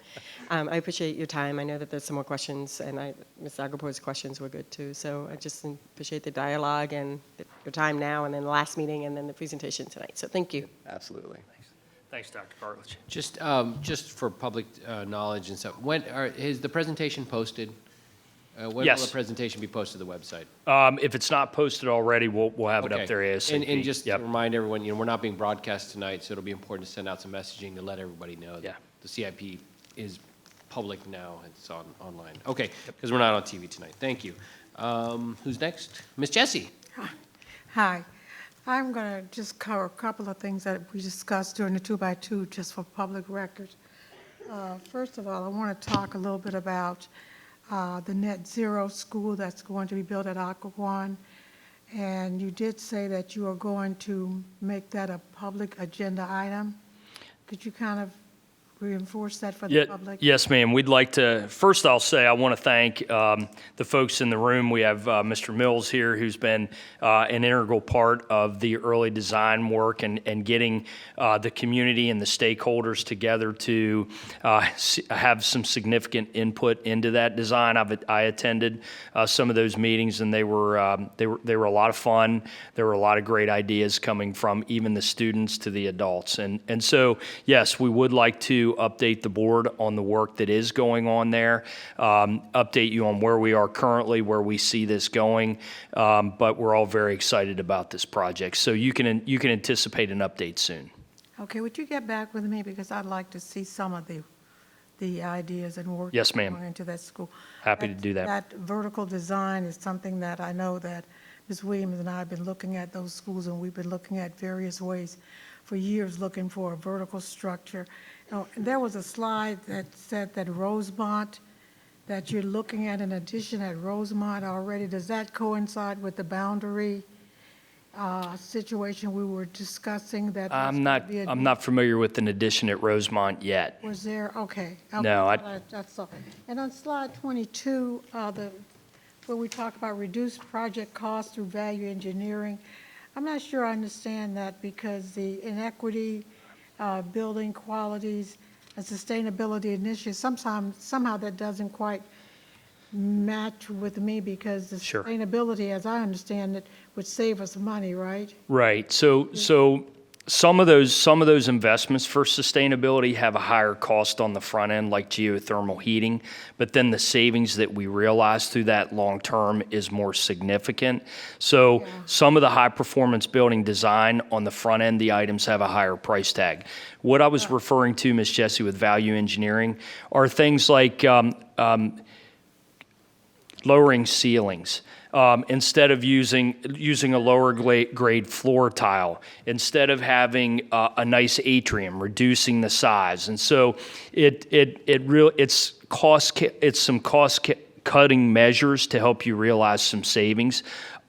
I appreciate your time. I know that there's some more questions, and Ms. Agapour's questions were good too, so I just appreciate the dialogue and your time now, and then the last meeting, and then the presentation tonight, so thank you. Absolutely. Thanks, Dr. Cartledge. Just for public knowledge and stuff, is the presentation posted? When Yes. will the presentation be posted to the website? If it's not posted already, we'll have it up Okay. there ASAP. And just to Yep. remind everyone, we're not being broadcast tonight, so it'll be important to send out some messaging to let everybody know that Yeah. the CIP is public now, it's online. Okay, because we're not on TV tonight. Thank you. Who's next? Ms. Jessie? Hi. I'm going to just cover a couple of things that we discussed during the 2x2, just for public record. First of all, I want to talk a little bit about the net zero school that's going to be built at Occoquan. And you did say that you are going to make that a public agenda item. Could you kind of reinforce that for the Yeah, public? yes, ma'am. We'd like to, first I'll say I want to thank the folks in the room. We have Mr. Mills here, who's been an integral part of the early design work and getting the community and the stakeholders together to have some significant input into that design. I attended some of those meetings, and they were a lot of fun. There were a lot of great ideas coming from even the students to the adults. And so, yes, we would like to update the board on the work that is going on there, update you on where we are currently, where we see this going, but we're all very excited about this project. So you can anticipate an update soon. Okay, would you get back with me, because I'd like to see some of the ideas and work. Yes, ma'am. Going into that school. Happy to do that. That vertical design is something that I know that Ms. Williams and I have been looking at those schools, and we've been looking at various ways for years, looking for a vertical structure. There was a slide that said that Rosemont, that you're looking at an addition at Rosemont already. Does that coincide with the boundary situation we were discussing? That I'm not familiar with an addition at Rosemont yet. Was there? Okay. No, I saw. And on slide 22, where we talk about reduced project costs through value engineering, I'm not sure I understand that, because the inequity, building qualities, and sustainability initiatives, somehow that doesn't quite match with me, because the Sure. sustainability, as I understand it, would save us money, right? Right. So some of those investments for sustainability have a higher cost on the front end, like geothermal heating, but then the savings that we realize through that long term is more significant. So some of the high performance building design on the front end, the items have a higher price tag. What I was referring to, Ms. Jessie, with value engineering are things like lowering ceilings. Instead of using a lower grade floor tile, instead of having a nice atrium, reducing the size, and so it's some cost cutting measures to help you realize some savings.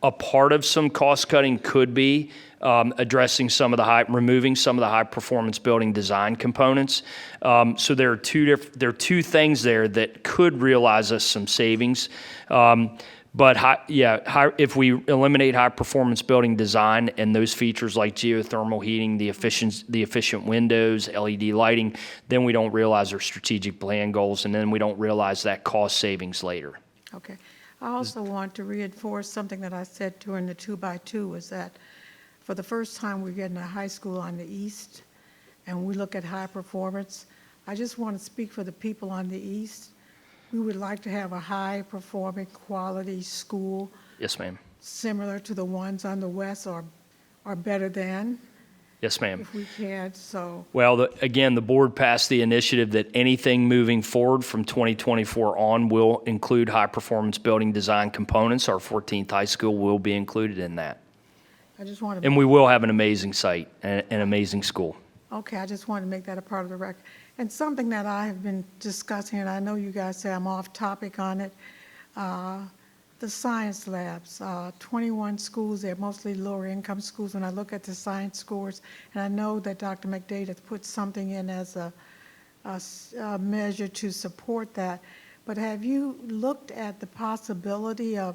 A part of some cost cutting could be addressing removing some of the high performance building design components. So there are two things there that could realize us some savings. But if we eliminate high performance building design and those features like geothermal heating, the efficient windows, LED lighting, then we don't realize our strategic plan goals, and then we don't realize that cost savings later. Okay. I also want to reinforce something that I said during the 2x2, is that for the first time we're getting a high school on the east, and we look at high performance. I just want to speak for the people on the east. We would like to have a high-performing, quality school. Yes, ma'am. Similar to the ones on the west, or better than, Yes, ma'am. if we can, so. Well, again, the board passed the initiative that anything moving forward from 2024 on will include high-performance building design components. Our 14th high school will be included in that. I just want to. And we will have an amazing site, and an amazing school. Okay, I just wanted to make that a part of the record. And something that I have been discussing, and I know you guys say I'm off topic on it, the science labs, 21 schools, they're mostly lower income schools. When I look at the science scores, and I know that Dr. McDade has put something in as a measure to support that, but have you looked at the possibility of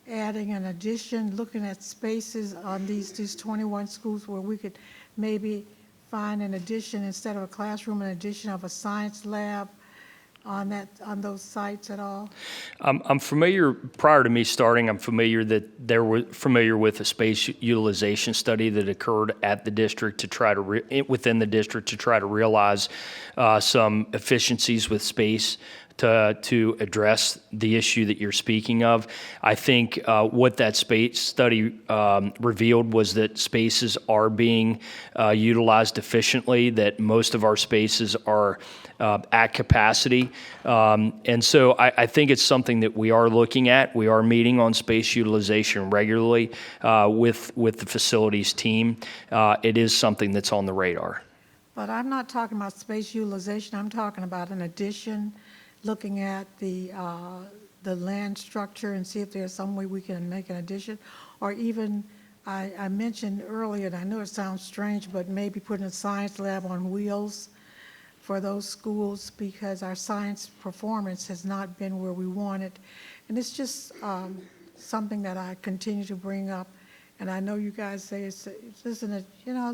adding an addition, looking at spaces on these 21 schools where we could maybe find an addition, instead of a classroom, an addition of a science lab on those sites at all? I'm familiar, prior to me starting, I'm familiar that they were familiar with a space utilization study that occurred at the district to try to, within the district, to try to realize some efficiencies with space to address the issue that you're speaking of. I think what that space study revealed was that spaces are being utilized efficiently, that most of our spaces are at capacity. And so I think it's something that we are looking at. We are meeting on space utilization regularly with the facilities team. It is something that's on the radar. But I'm not talking about space utilization. I'm talking about an addition, looking at the land structure and see if there's some way we can make an addition. Or even, I mentioned earlier, and I know it sounds strange, but maybe putting a science lab on wheels for those schools because our science performance has not been where we wanted. And it's just something that I continue to bring up. And I know you guys say this isn't a,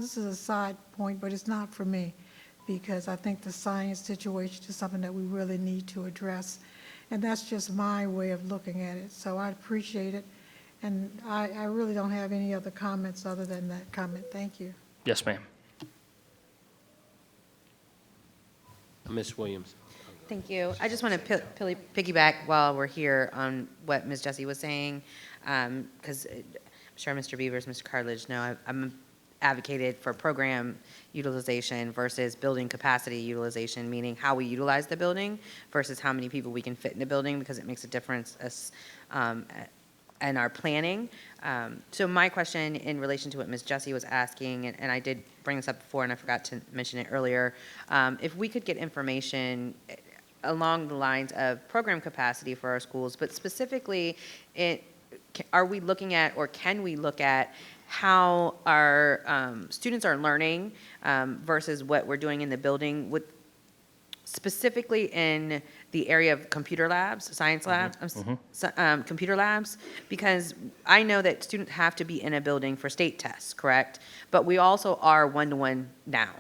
this is a side point, but it's not for me because I think the science situation is something that we really need to address. And that's just my way of looking at it. So I appreciate it. And I really don't have any other comments other than that comment. Thank you. Yes, ma'am. Ms. Williams. Thank you. I just want to piggyback while we're here on what Ms. Jessie was saying, because I'm sure Mr. Beavers, Mr. Cartledge know I'm advocated for program utilization versus building capacity utilization, meaning how we utilize the building versus how many people we can fit in the building, because it makes a difference as, in our planning. So my question in relation to what Ms. Jessie was asking, and I did bring this up before and I forgot to mention it earlier, if we could get information along the lines of program capacity for our schools, but specifically, are we looking at or can we look at how our students are learning versus what we're doing in the building, with specifically in the area of computer labs, science labs, computer labs, because I know that students have to be in a building for state tests, correct? But we also are one-to-one now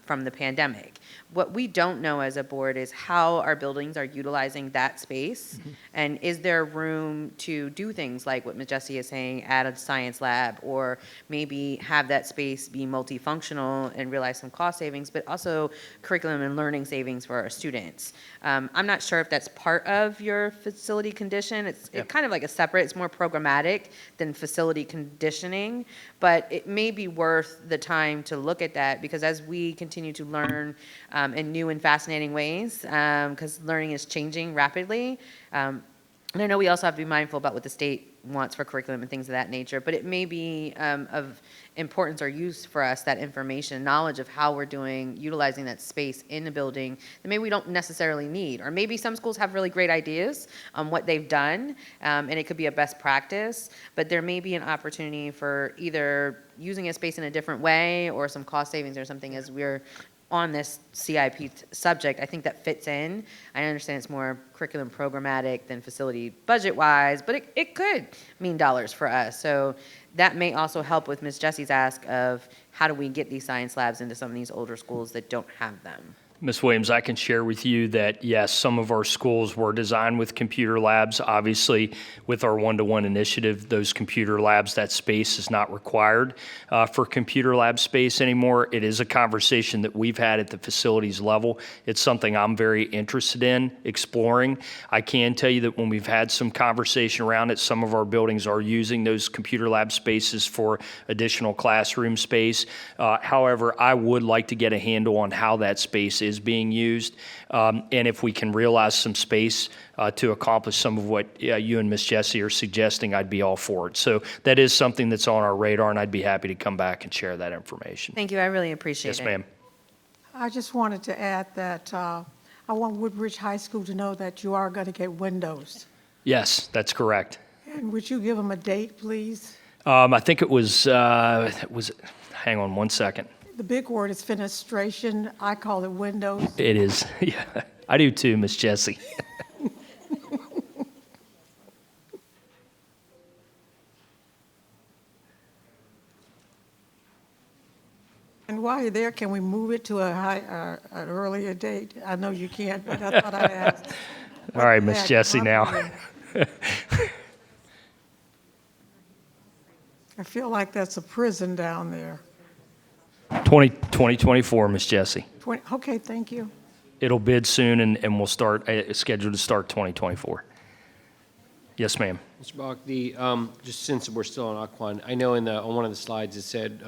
from the pandemic. What we don't know as a board is how our buildings are utilizing that space, and is there room to do things like what Ms. Jessie is saying, add a science lab, or maybe have that space be multifunctional and realize some cost savings, but also curriculum and learning savings for our students. I'm not sure if that's part of your facility condition. It's kind of like a separate, it's more programmatic than facility conditioning, but it may be worth the time to look at that, because as we continue to learn in new and fascinating ways, because learning is changing rapidly. And I know we also have to be mindful about what the state wants for curriculum and things of that nature, but it may be of importance or use for us, that information, knowledge of how we're doing, utilizing that space in the building that maybe we don't necessarily need. Or maybe some schools have really great ideas on what they've done, and it could be a best practice, but there may be an opportunity for either using a space in a different way or some cost savings or something as we're on this CIP subject. I think that fits in. I understand it's more curriculum programmatic than facility budget-wise, but it could mean dollars for us. So that may also help with Ms. Jessie's ask of how do we get these science labs into some of these older schools that don't have them. Ms. Williams, I can share with you that, yes, some of our schools were designed with computer labs. Obviously, with our one-to-one initiative, those computer labs, that space is not required for computer lab space anymore. It is a conversation that we've had at the facilities level. It's something I'm very interested in exploring. I can tell you that when we've had some conversation around it, some of our buildings are using those computer lab spaces for additional classroom space. However, I would like to get a handle on how that space is being used, and if we can realize some space to accomplish some of what you and Ms. Jessie are suggesting, I'd be all for it. So that is something that's on our radar, and I'd be happy to come back and share that information. Thank you. I really appreciate it. Yes, ma'am. I just wanted to add that I want Woodbridge High School to know that you are going to get windows. Yes, that's correct. And would you give them a date, please? I think it was, hang on one second. The big word is fenestration. I call it windows. It is, yeah. I do too, Miss Jessie. And while you're there, can we move it to an earlier date? I know you can't, but I thought I'd ask. All right, Miss Jessie now. I feel like that's a prison down there. 2024, Miss Jessie. Okay, thank you. It'll bid soon, and we'll start, scheduled to start 2024. Yes, ma'am. Mr. Bach, just since we're still on Occoquan, I know on one of the slides it said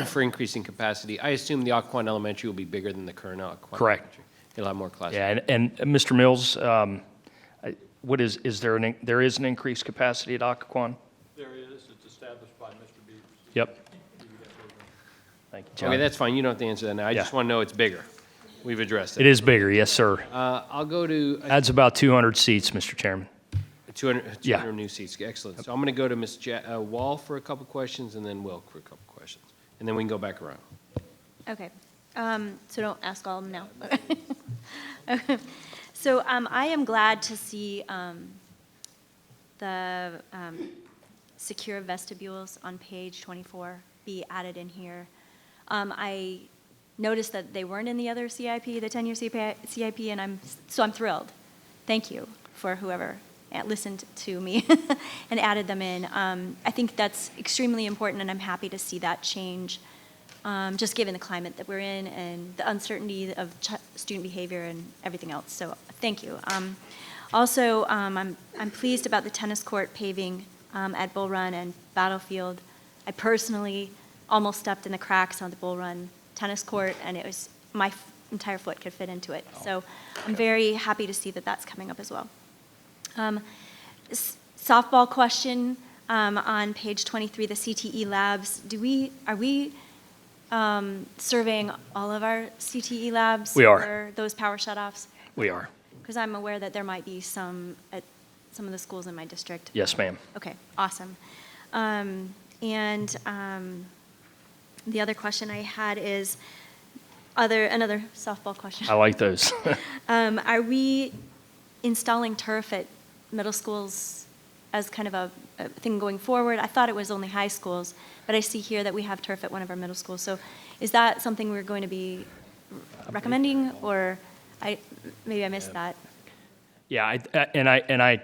for increasing capacity. I assume the Occoquan Elementary will be bigger than the current Occoquan Correct. Elementary. It'll have more classes. Yeah, and Mr. Mills, what is there is an increased capacity at Occoquan? There is. It's established by Mr. Beavers. Yep. Thank you, John. Okay, that's fine. You don't have to answer that now. I just want to know it's bigger. We've addressed it. It is bigger, yes, sir. I'll go to Adds about 200 seats, Mr. Chairman. 200 new seats. Excellent. So I'm going to go to Ms. Wall for a couple questions, and then Will for a couple questions. And then we can go back around. Okay. So don't ask all of them now. So I am glad to see the secure vestibules on page 24 be added in here. I noticed that they weren't in the other CIP, the 10-year CIP, and I'm thrilled. Thank you for whoever listened to me and added them in. I think that's extremely important, and I'm happy to see that change, just given the climate that we're in and the uncertainty of student behavior and everything else. So thank you. Also, I'm pleased about the tennis court paving at Bull Run and Battlefield. I personally almost stepped in the cracks on the Bull Run tennis court, and it was my entire foot could fit into it. So I'm very happy to see that that's coming up as well. Softball question on page 23, the CTE labs. Are we surveying all of our CTE labs? We are. For those power shutoffs? We are. Because I'm aware that there might be some at some of the schools in my district. Yes, ma'am. Okay, awesome. The other question I had is another softball question. I like those. Are we installing turf at middle schools as kind of a thing going forward? I thought it was only high schools, but I see here that we have turf at one of our middle schools. So is that something we're going to be recommending, or maybe I missed that? Yeah, I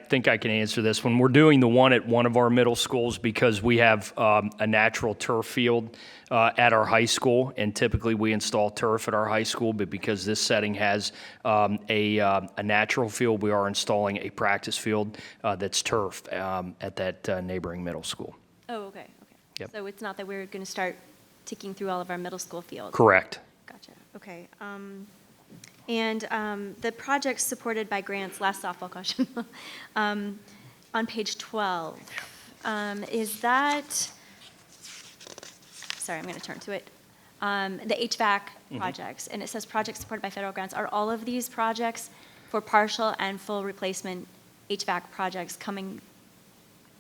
think I can answer this. When we're doing the one at one of our middle schools, because we have a natural turf field at our high school, and typically we install turf at our high school, but because this setting has a natural field, we are installing a practice field that's turf at that neighboring middle school. Oh, okay. Yep. So it's not that we're going to start ticking through all of our middle school fields? Correct. Gotcha, okay. And the projects supported by grants, last softball question, on page 12, is that, sorry, I'm going to turn to it, the HVAC projects, and it says projects supported by federal grants. Are all of these projects for partial and full replacement HVAC projects coming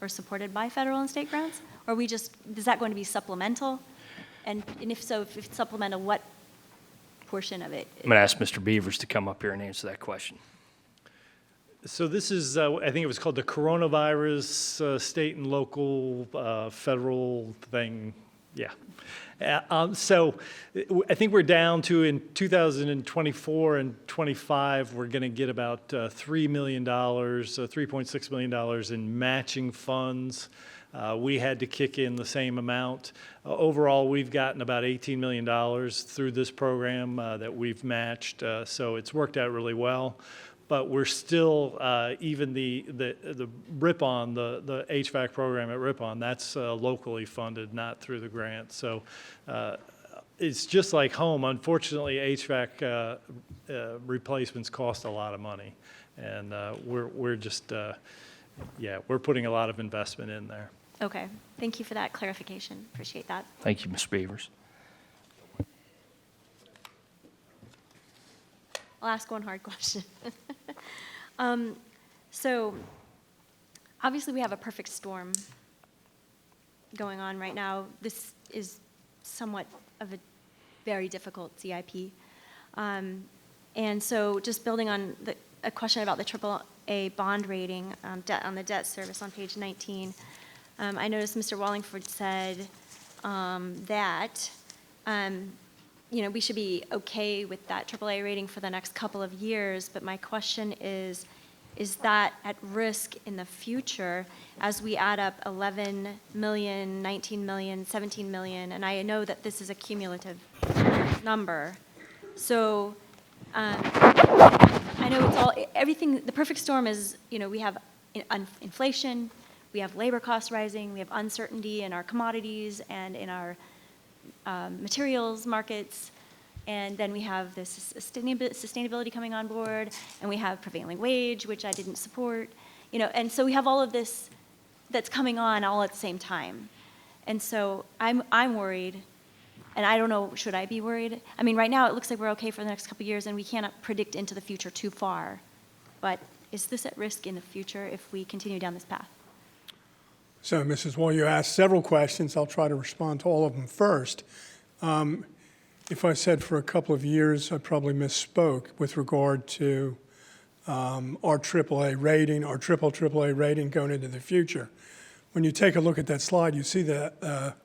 or supported by federal and state grants? Or is that going to be supplemental? And if so, if it's supplemental, what portion of it? I'm going to ask Mr. Beavers to come up here and answer that question. So this is, I think it was called the coronavirus state and local federal thing. Yeah. So I think we're down to, in 2024 and 25, we're going to get about $3 million, $3.6 million in matching funds. We had to kick in the same amount. Overall, we've gotten about $18 million through this program that we've matched, so it's worked out really well. But we're still, even the Ripon, the HVAC program at Ripon, that's locally funded, not through the grant. So it's just like home. Unfortunately, HVAC replacements cost a lot of money, and we're just, we're putting a lot of investment in there. Okay, thank you for that clarification. Appreciate that. Thank you, Ms. Beavers. I'll ask one hard question. So obviously we have a perfect storm going on right now. This is somewhat of a very difficult CIP. And so just building on a question about the AAA bond rating on the debt service on page 19, I noticed Mr. Wallingford said that we should be okay with that AAA rating for the next couple of years, but my question is that at risk in the future as we add up 11 million, 19 million, 17 million, and I know that this is a cumulative number. So I know it's all, everything, the perfect storm is, we have inflation, we have labor costs rising, we have uncertainty in our commodities and in our materials markets, and then we have this sustainability coming on board, and we have prevailing wage, which I didn't support, and so we have all of this that's coming on all at the same time. And so I'm worried, and I don't know, should I be worried? I mean, right now it looks like we're okay for the next couple of years, and we cannot predict into the future too far, but is this at risk in the future if we continue down this path? So, Mrs. Wall, you asked several questions. I'll try to respond to all of them first. if I said for a couple of years, I probably misspoke with regard to our AAA rating, our AAA rating going into the future. When you take a look at that slide, you see that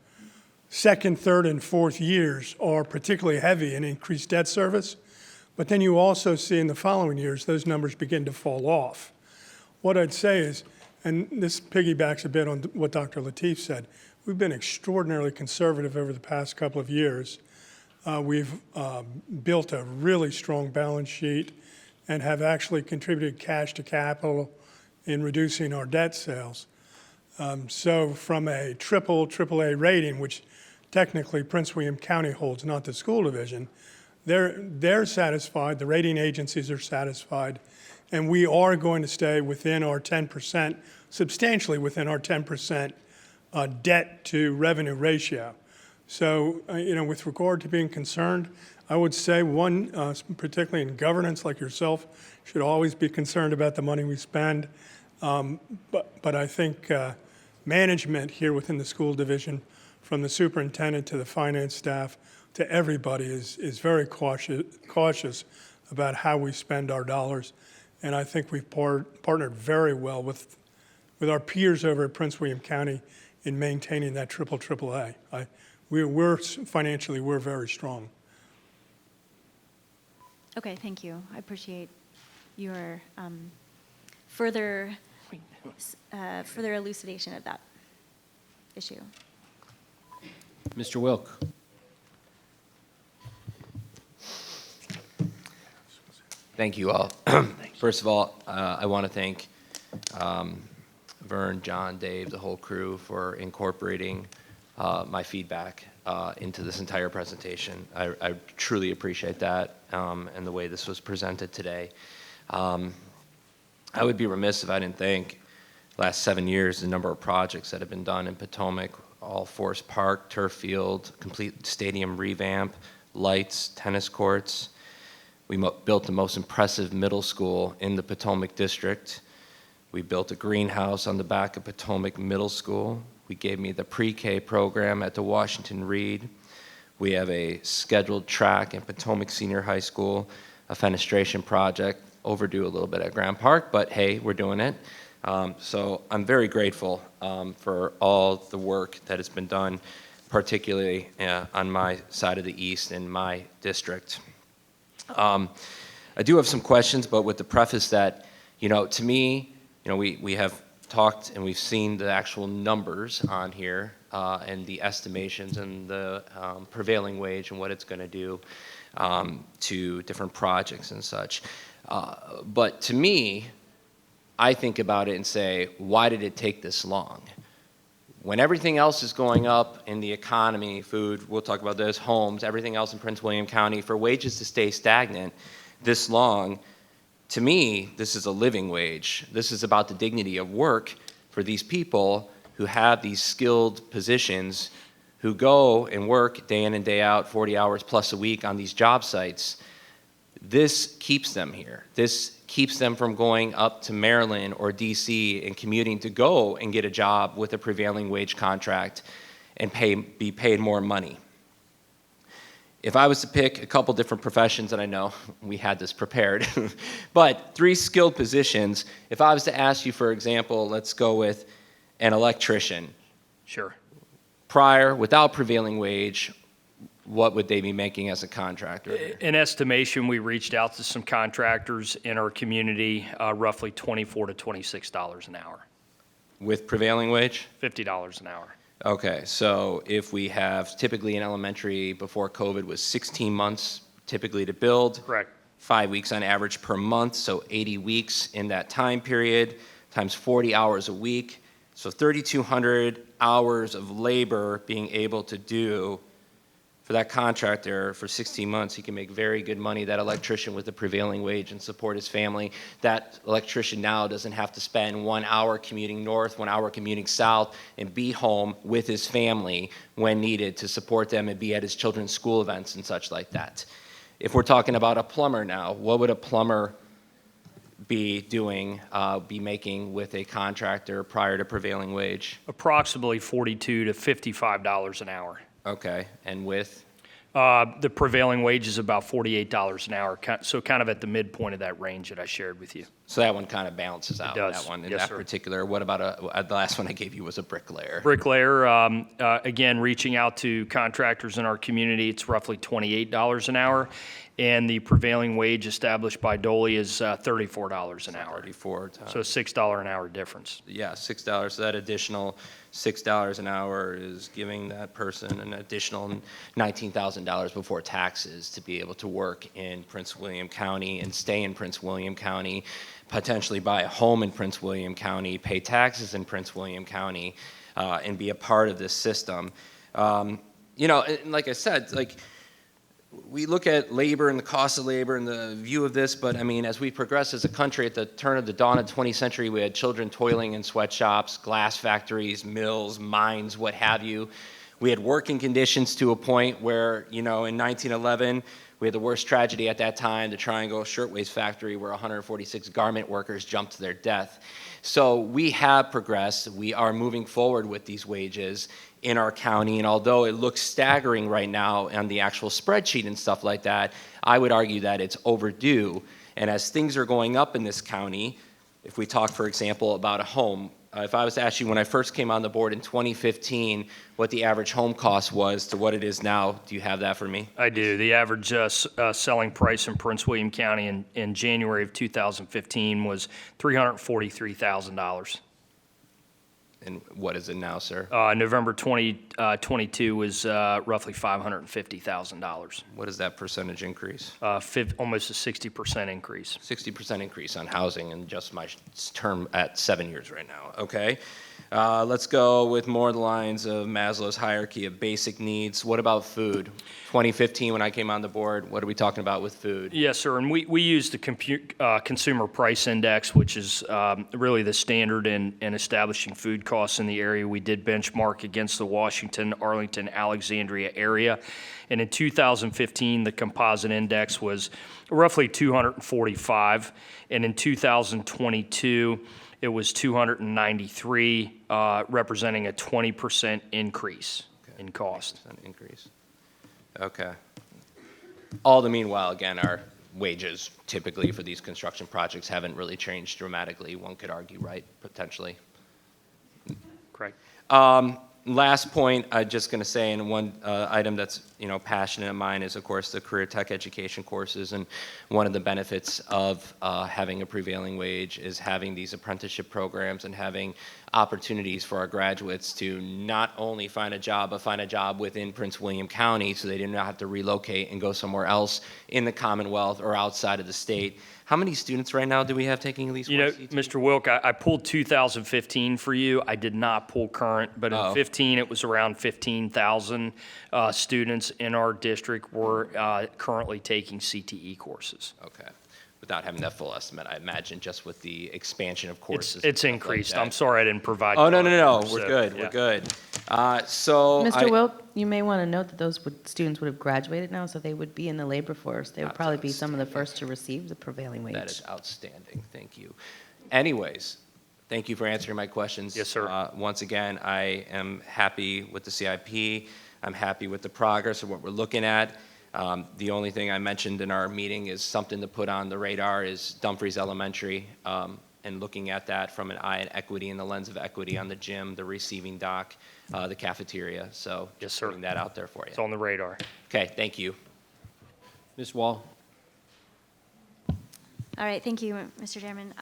second, third, and fourth years are particularly heavy in increased debt service. But then you also see in the following years, those numbers begin to fall off. What I'd say is, and this piggybacks a bit on what Dr. Lateef said, we've been extraordinarily conservative over the past couple of years. We've built a really strong balance sheet and have actually contributed cash to capital in reducing our debt sales. So from a AAA rating, which technically Prince William County holds, not the school division, they're satisfied, the rating agencies are satisfied, and we are going to stay within our 10%, substantially within our 10% debt to revenue ratio. So, with regard to being concerned, I would say one, particularly in governance like yourself, should always be concerned about the money we spend. But I think management here within the school division, from the superintendent to the finance staff to everybody, is very cautious about how we spend our dollars. And I think we've partnered very well with our peers over at Prince William County in maintaining that AAA. We're financially, we're very strong. Okay, thank you. I appreciate your further elucidation of that issue. Mr. Wilk. Thank you all. First of all, I want to thank Vern, John, Dave, the whole crew for incorporating my feedback into this entire presentation. I truly appreciate that and the way this was presented today. I would be remiss if I didn't thank last 7 years the number of projects that have been done in Potomac, all Forest Park, turf field, complete stadium revamp, lights, tennis courts. We built the most impressive middle school in the Potomac district. We built a greenhouse on the back of Potomac Middle School. We gave me the pre-K program at the Washington Reed. We have a scheduled track in Potomac Senior High School, a fenestration project, overdue a little bit at Grand Park, but hey, we're doing it. So I'm very grateful for all the work that has been done, particularly on my side of the East in my district. I do have some questions, but with the preface that, to me, we have talked and we've seen the actual numbers on here and the estimations and the prevailing wage and what it's going to do to different projects and such. But to me, I think about it and say, why did it take this long? When everything else is going up in the economy, food, we'll talk about this, homes, everything else in Prince William County, for wages to stay stagnant this long, to me, this is a living wage. This is about the dignity of work for these people who have these skilled positions, who go and work day in and day out, 40 hours plus a week on these job sites. This keeps them here. This keeps them from going up to Maryland or DC and commuting to go and get a job with a prevailing wage contract and be paid more money. If I was to pick a couple different professions, and I know we had this prepared, but 3 skilled positions, if I was to ask you, for example, let's go with an electrician. Sure. Prior, without prevailing wage, what would they be making as a contractor? In estimation, we reached out to some contractors in our community, roughly $24 to $26 an hour. With prevailing wage? $50 an hour. Okay, so if we have typically in elementary before COVID was 16 months typically to build. Correct. 5 weeks on average per month, so 80 weeks in that time period, times 40 hours a week. So 3,200 hours of labor being able to do for that contractor for 16 months. He can make very good money, that electrician, with the prevailing wage and support his family. That electrician now doesn't have to spend 1 hour commuting north, 1 hour commuting south, and be home with his family when needed to support them and be at his children's school events and such like that. If we're talking about a plumber now, what would a plumber be doing, be making with a contractor prior to prevailing wage? Approximately $42 to $55 an hour. Okay, and with? The prevailing wage is about $48 an hour, so kind of at the midpoint of that range that I shared with you. So that one kind of balances out, does. that one, in Yes, that sir. particular. What about the last one I gave you was a bricklayer? Bricklayer, again, reaching out to contractors in our community, it's roughly $28 an hour, and the prevailing wage established by Dolly is $34 an hour. 34 times. So $6 an hour difference. Yeah, $6. So that additional $6 an hour is giving that person an additional $19,000 before taxes to be able to work in Prince William County and stay in Prince William County, potentially buy a home in Prince William County, pay taxes in Prince William County, and be a part of this system. You know, and like I said, like, we look at labor and the cost of labor and the view of this, but I mean, as we progress as a country, at the turn of the dawn of the 20th century, we had children toiling in sweatshops, glass factories, mills, mines, what have you. We had working conditions to a point where, you know, in 1911, we had the worst tragedy at that time, the Triangle Shirtwaist Factory, where 146 garment workers jumped to their death. So we have progressed. We are moving forward with these wages in our county, and although it looks staggering right now on the actual spreadsheet and stuff like that, I would argue that it's overdue. And as things are going up in this county, if we talk, for example, about a home, if I was to ask you when I first came on the board in 2015 what the average home cost was to what it is now, do you have that for me? I do. The average selling price in Prince William County in January of 2015 was $343,000. And what is it now, sir? November 2022 was roughly $550,000. What is that percentage increase? Almost a 60% increase. 60% increase on housing in just my term at 7 years right now, okay? Let's go with more the lines of Maslow's hierarchy of basic needs. What about food? 2015, when I came on the board, what are we talking about with food? Yes, sir, and we use the Consumer Price Index, which is really the standard in establishing food costs in the area. We did benchmark against the Washington, Arlington, Alexandria area, and in 2015, the composite index was roughly 245, and in 2022, it was 293, representing a 20% increase in cost. 20% increase. Okay. All the meanwhile, again, our wages typically for these construction projects haven't really changed dramatically, one could argue, right, potentially? Correct. Last point, I'm just going to say, and one item that's, you know, passionate of mine is, of course, the career tech education courses. And one of the benefits of having a prevailing wage is having these apprenticeship programs and having opportunities for our graduates to not only find a job, but find a job within Prince William County so they do not have to relocate and go somewhere else in the Commonwealth or outside of the state. How many students right now do we have taking these courses? You know, Mr. Wilk, I pulled 2015 for you. I did not pull current, but in 15, it was around 15,000 students in our district were currently taking CTE courses. Okay. Without having that full estimate, I imagine just with the expansion of courses. It's increased. I'm sorry I didn't provide. Oh, no. current, We're so, good. yeah. We're good. So Mr. Wilk, you may want to note that those students would have graduated now, so they would be in the labor force. They would probably be some of the first to receive the prevailing wage. That is outstanding. Thank you. Anyways, thank you for answering my questions. Yes, sir. Once again, I am happy with the CIP. I'm happy with the progress of what we're looking at. The only thing I mentioned in our meeting is something to put on the radar is Dumfries Elementary, and looking at that from an eye and equity and the lens of equity on the gym, the receiving dock, the cafeteria. So Yes, sir. putting that out there for you. It's on the radar. Okay, thank you. Ms. Wall? All right, thank you, Mr. Chairman.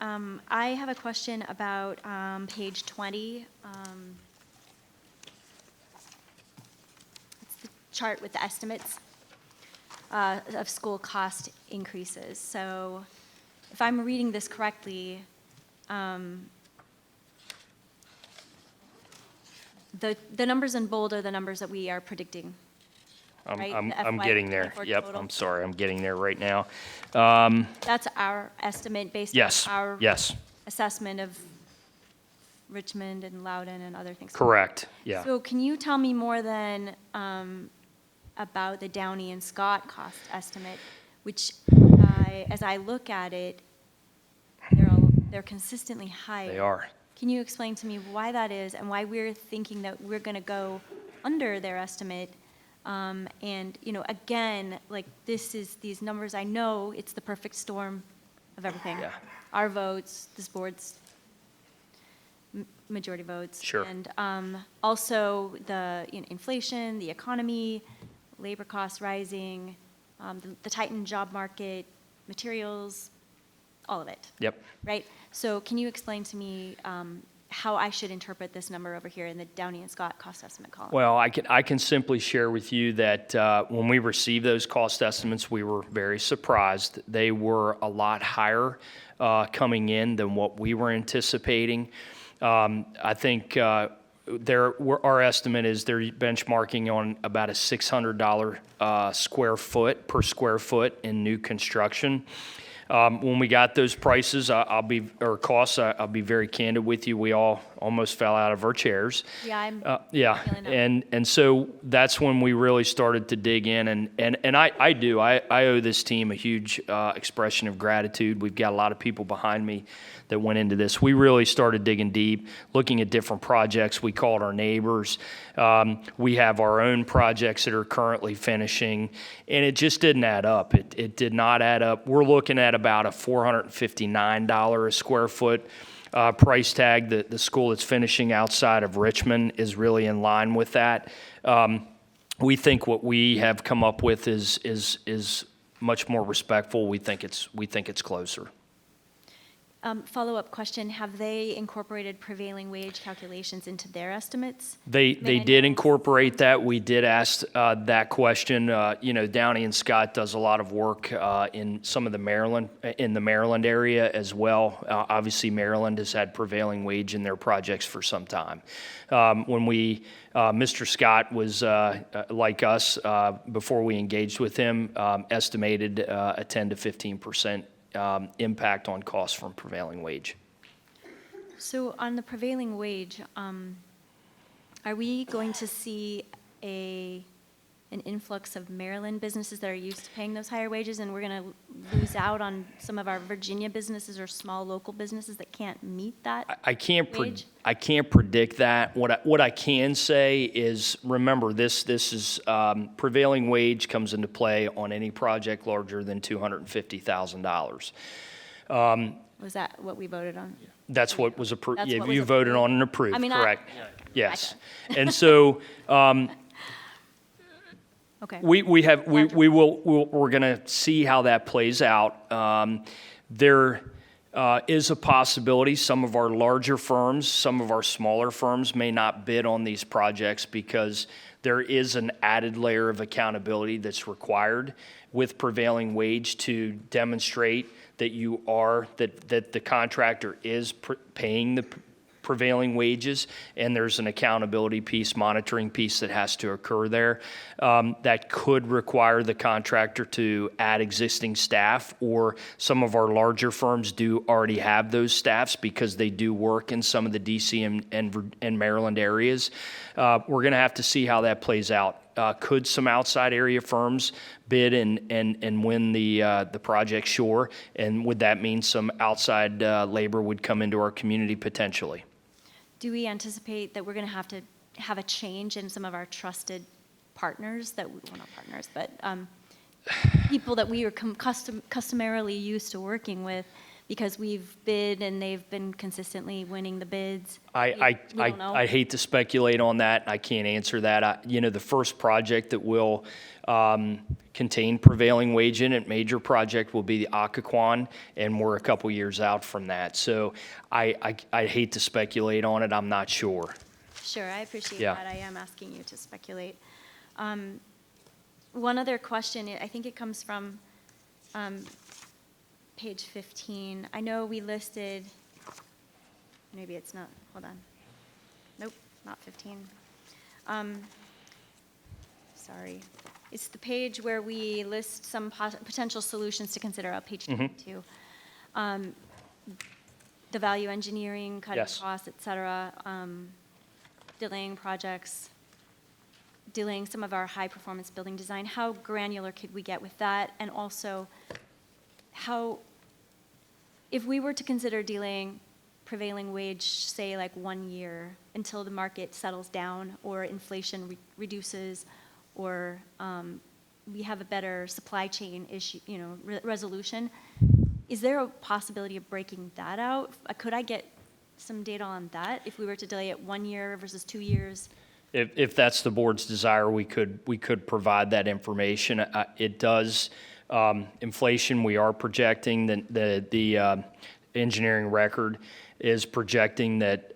I have a question about page 20. It's the chart with the estimates of school cost increases. So if I'm reading this correctly, the numbers in bold are the numbers that we are predicting. Right? The I'm FY getting there. 24 Yep, total. I'm sorry, I'm getting there right now. That's our estimate based on Yes, our yes, assessment of Richmond and Loudoun and other things. correct, yeah. So can you tell me more then about the Downey and Scott cost estimate, which as I look at it, they're consistently higher. They are. Can you explain to me why that is and why we're thinking that we're going to go under their estimate And, again, like, these numbers, I know it's the perfect storm of everything. Yeah. Our votes, this board's majority votes. Sure. And also the inflation, the economy, labor costs rising, the tightened job market, materials, all of it. Yep. Right? So can you explain to me how I should interpret this number over here in the Downey and Scott cost estimate column? Well, I can simply share with you that when we received those cost estimates, we were very surprised. They were a lot higher coming in than what we were anticipating. I think our estimate is they're benchmarking on about a $600 per square foot in new construction. When we got those prices, I'll be very candid with you. We all almost fell out of our chairs. Yeah, I'm Yeah, feeling that. and so that's when we really started to dig in, and I owe this team a huge expression of gratitude. We've got a lot of people behind me that went into this. We really started digging deep, looking at different projects. We called our neighbors. We have our own projects that are currently finishing, and it just didn't add up. It did not add up. We're looking at about a $459 a square foot price tag. The school that's finishing outside of Richmond is really in line with that. We think what we have come up with is much more respectful. We think it's closer. Follow-up question, have they incorporated prevailing wage calculations into their estimates? They did incorporate that. We did ask that question. Downey and Scott does a lot of work in some of the Maryland area as well. Obviously, Maryland has had prevailing wage in their projects for some time. When Mr. Scott was like us before we engaged with him, estimated a 10 to 15% impact on costs from prevailing wage. So on the prevailing wage, are we going to see an influx of Maryland businesses that are used to paying those higher wages, and we're going to lose out on some of our Virginia businesses or small local businesses that can't meet that I can't wage? I can't predict that. What I can say is, remember, this is prevailing wage comes into play on any project larger than $250,000. Was that what we voted on? That's what was approved. That's Yeah, what was you voted approved. on and approved, I mean, correct? Yes. Okay. And so Okay. we're going to see how that plays out. There is a possibility some of our larger firms, some of our smaller firms may not bid on these projects because there is an added layer of accountability that's required with prevailing wage to demonstrate that that the contractor is paying the prevailing wages, and there's an accountability piece, monitoring piece that has to occur there. That could require the contractor to add existing staff, or some of our larger firms do already have those staffs because they do work in some of the DC and Maryland areas. We're going to have to see how that plays out. Could some outside area firms bid and win the project? Sure. And would that mean some outside labor would come into our community potentially? Do we anticipate that we're going to have a change in some of our trusted partners well, not partners, but people that we are customarily used to working with because we've bid and they've been consistently winning the bids? We don't know. I hate to speculate on that. I can't answer that. The first project that will contain prevailing wage in it, major project, will be the Occoquan, and we're a couple years out from that. So I hate to speculate on it. I'm not sure. Sure, I appreciate Yeah. that. I am asking you to speculate. One other question, I think it comes from page 15. I know we listed, maybe it's not, hold on. Nope, not 15. Sorry. It's the page where we list some potential solutions to consider on page 22. The value engineering, cutting Yes. costs, et cetera, delaying projects, delaying some of our high-performance building design. How granular could we get with that? And also, if we were to consider delaying prevailing wage, say like 1 year, until the market settles down or inflation reduces, or we have a better supply chain issue, resolution. Is there a possibility of breaking that out? Could I get some data on that if we were to delay it 1 year versus 2 years? If that's the board's desire, we could provide that information. It does, inflation, we are projecting the engineering record is projecting that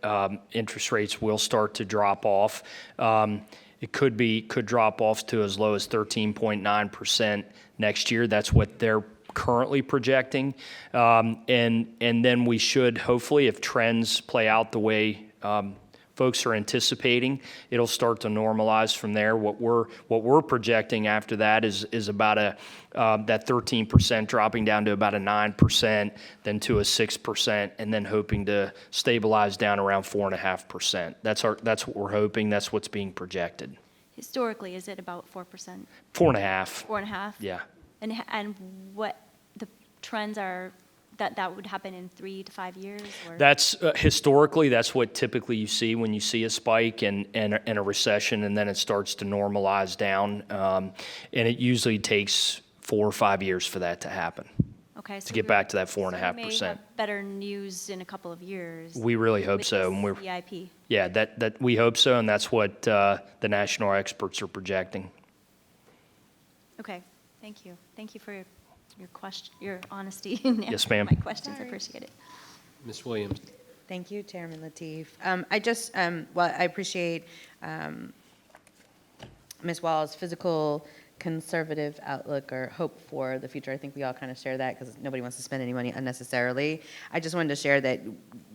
interest rates will start to drop off. It could drop off to as low as 13.9% next year. That's what they're currently projecting. And then we should, hopefully, if trends play out the way folks are anticipating, it'll start to normalize from there. What we're projecting after that is about that 13% dropping down to about a 9%, then to a 6%, and then hoping to stabilize down around 4.5%. That's what we're hoping. That's what's being projected. Historically, is it about 4%? 4.5. 4.5? Yeah. And what the trends are that would happen in 3 to 5 years? Or? That's historically, that's what typically you see when you see a spike and a recession, and then it starts to normalize down. And it usually takes 4 or 5 years for that to happen. Okay, so to get back to that 4.5%. So we may have better news in a couple of years. We really hope so. And CIP. Yeah, that we hope so, and that's what the national experts are projecting. Okay, thank you. Thank you for your question, your honesty. Yes, ma'am. My questions, I appreciate it. Ms. Williams. Thank you, Chairman Lateef. I appreciate Ms. Wall's fiscal conservative outlook or hope for the future. I think we all kind of share that because nobody wants to spend any money unnecessarily. I just wanted to share that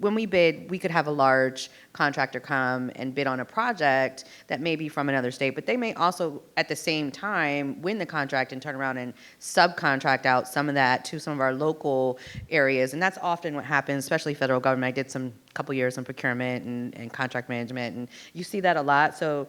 when we bid, we could have a large contractor come and bid on a project that may be from another state, but they may also at the same time win the contract and turn around and subcontract out some of that to some of our local areas. And that's often what happens, especially federal government. I did some couple years in procurement and contract management, and you see that a lot. So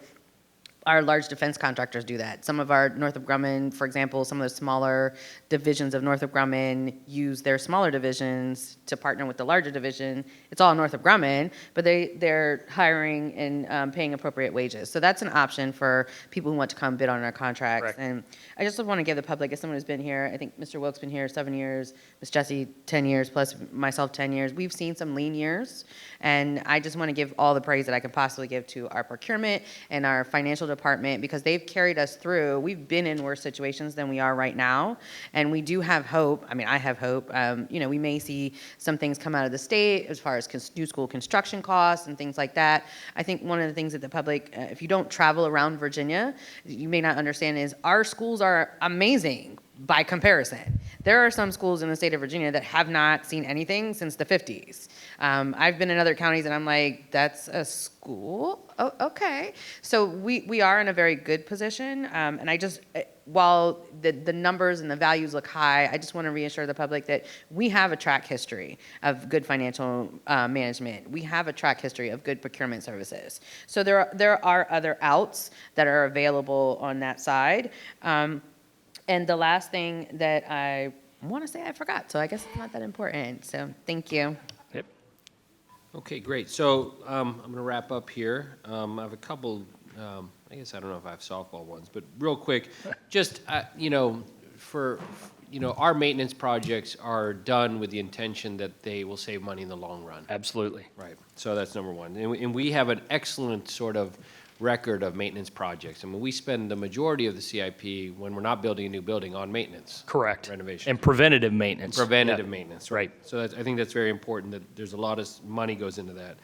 our large defense contractors do that. Some of our Northrop Grumman, for example, some of the smaller divisions of Northrop Grumman use their smaller divisions to partner with the larger division. It's all Northrop Grumman, but they're hiring and paying appropriate wages. So that's an option for people who want to come bid on our contracts. Correct. And I just want to give the public, as someone who's been here, I think Mr. Wilkes been here 7 years, Ms. Jessie 10 years, plus myself 10 years. We've seen some lean years, and I just want to give all the praise that I can possibly give to our procurement and our financial department because they've carried us through. We've been in worse situations than we are right now, and we do have hope. I mean, I have hope. We may see some things come out of the state as far as new school construction costs and things like that. I think one of the things that the public, if you don't travel around Virginia, you may not understand is our schools are amazing by comparison. There are some schools in the state of Virginia that have not seen anything since the 50s. I've been in other counties and I'm like, that's a school? Oh, okay. So we are in a very good position. And I just, while the numbers and the values look high, I just want to reassure the public that we have a track history of good financial management. We have a track history of good procurement services. So there are other outs that are available on that side. And the last thing that I want to say I forgot, so I guess it's not that important. So thank you. Yep. Okay, great. So I'm going to wrap up here. I have a couple, I guess I don't know if I have softball ones, but real quick, just, our maintenance projects are done with the intention that they will save money in the long run. Absolutely. Right. So that's number one. And we have an excellent sort of record of maintenance projects. I mean, we spend the majority of the CIP when we're not building a new building on maintenance. Correct. Renovation. And preventative maintenance. Preventative Yep. maintenance. Right. So I think that's very important that there's a lot of money goes into that.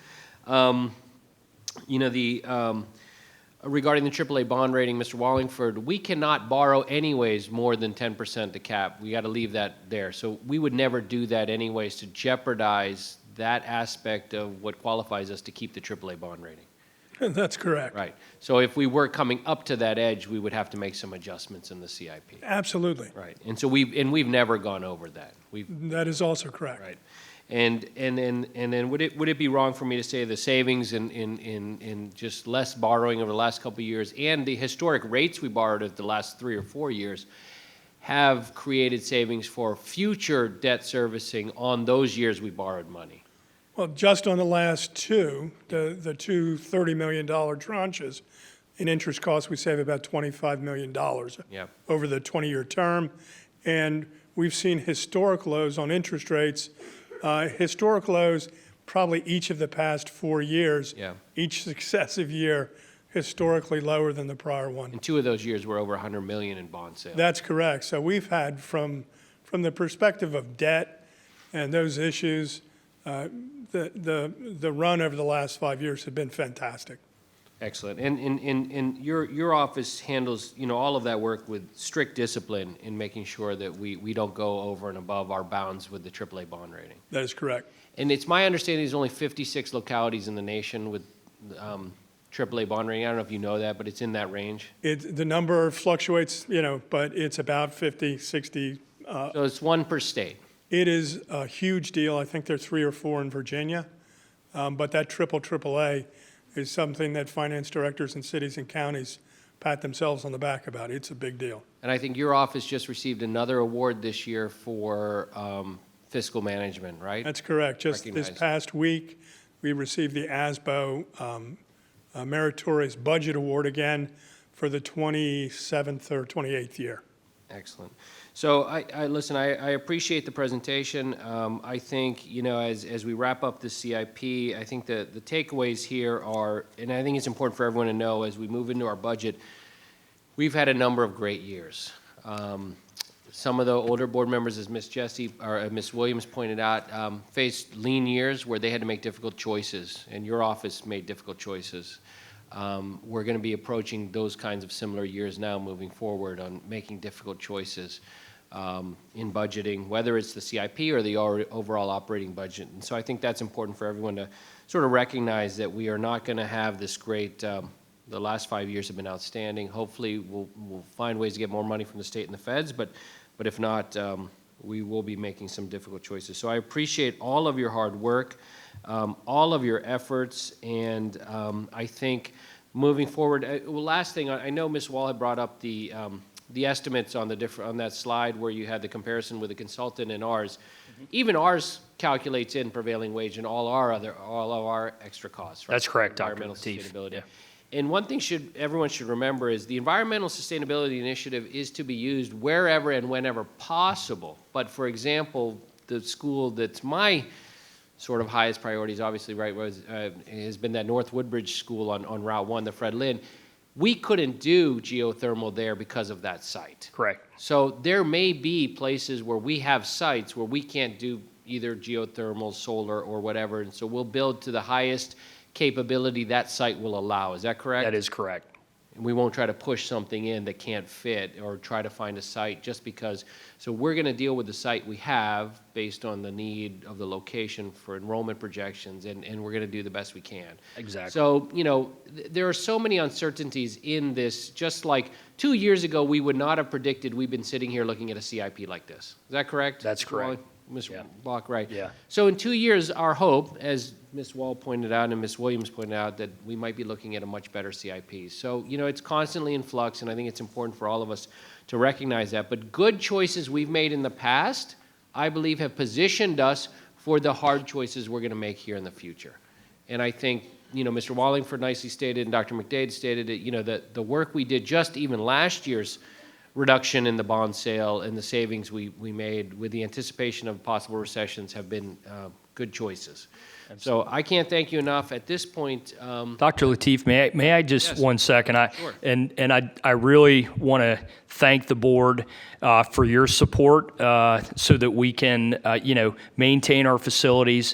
Regarding the AAA bond rating, Mr. Wallingford, we cannot borrow anyways more than 10% the cap. We got to leave that there. So we would never do that anyways to jeopardize that aspect of what qualifies us to keep the AAA bond rating. That's correct. Right. So if we were coming up to that edge, we would have to make some adjustments in the CIP. Absolutely. Right. And so we've never gone over that. That is also correct. Right. And then would it be wrong for me to say the savings in just less borrowing over the last couple of years and the historic rates we borrowed at the last 3 or 4 years have created savings for future debt servicing on those years we borrowed money? Well, just on the last two, the two $30 million tranches, In interest costs, we save about $25 million Yep. over the 20-year term. And we've seen historic lows on interest rates, historic lows probably each of the past 4 years. Yeah. Each successive year historically lower than the prior one. And 2 of those years were over 100 million in bond sales. That's correct. So we've had, from the perspective of debt and those issues, the run over the last 5 years have been fantastic. Excellent. And your office handles, all of that work with strict discipline in making sure that we don't go over and above our bounds with the AAA bond rating. That is correct. And it's my understanding there's only 56 localities in the nation with AAA bond rating. I don't know if you know that, but it's in that range. The number fluctuates, but it's about 50, 60. So it's 1 per state. It is a huge deal. I think there are 3 or 4 in Virginia. But that AAA is something that finance directors in cities and counties pat themselves on the back about. It's a big deal. And I think your office just received another award this year for fiscal management, right? That's correct. Just this Recognized. past week, we received the ASBO Meritorious Budget Award again for the 27th or 28th year. Excellent. So listen, I appreciate the presentation. I think, as we wrap up the CIP, I think the takeaways here are, and I think it's important for everyone to know as we move into our budget, we've had a number of great years. Some of the older board members, as Ms. Williams pointed out, faced lean years where they had to make difficult choices, and your office made difficult choices. We're going to be approaching those kinds of similar years now moving forward on making difficult choices in budgeting, whether it's the CIP or the overall operating budget. And so I think that's important for everyone to sort of recognize that we are not going to have this great, the last 5 years have been outstanding. Hopefully we'll find ways to get more money from the state and the feds, but if not, we will be making some difficult choices. So I appreciate all of your hard work, all of your efforts, and I think moving forward, last thing, I know Ms. Wall had brought up the estimates on that slide where you had the comparison with the consultant and ours. Mm-hmm. Even ours calculates in prevailing wage and all of our extra costs. Right? That's correct, Dr. Environmental Lateef. sustainability. Yeah. And one thing everyone should remember is the Environmental Sustainability Initiative is to be used wherever and whenever possible. But for example, the school that's my sort of highest priorities, obviously, right, has been that North Woodbridge School on Route 1, the Fred Lynn. We couldn't do geothermal there because of that site. Correct. So there may be places where we have sites where we can't do either geothermal, solar, or whatever, and so we'll build to the highest capability that site will allow. Is that correct? That is correct. And we won't try to push something in that can't fit or try to find a site just because. So we're going to deal with the site we have based on the need of the location for enrollment projections, and we're going to do the best we can. Exactly. So, there are so many uncertainties in this. Just like 2 years ago, we would not have predicted we've been sitting here looking at a CIP like this. Is that correct? That's correct. Ms. Yeah. Block, right. Yeah. So in 2 years, our hope, as Ms. Wall pointed out and Ms. Williams pointed out, that we might be looking at a much better CIP. So, it's constantly in flux, and I think it's important for all of us to recognize that. But good choices we've made in the past, I believe, have positioned us for the hard choices we're going to make here in the future. And I think, Mr. Wallingford nicely stated and Dr. McDade stated it, that the work we did just even last year's reduction in the bond sale and the savings we made with the anticipation of possible recessions have been good choices. So I can't thank you enough at this point. Dr. Lateef, may I just Yes. 1 second? Sure. And I really want to thank the board for your support so that we can maintain our facilities,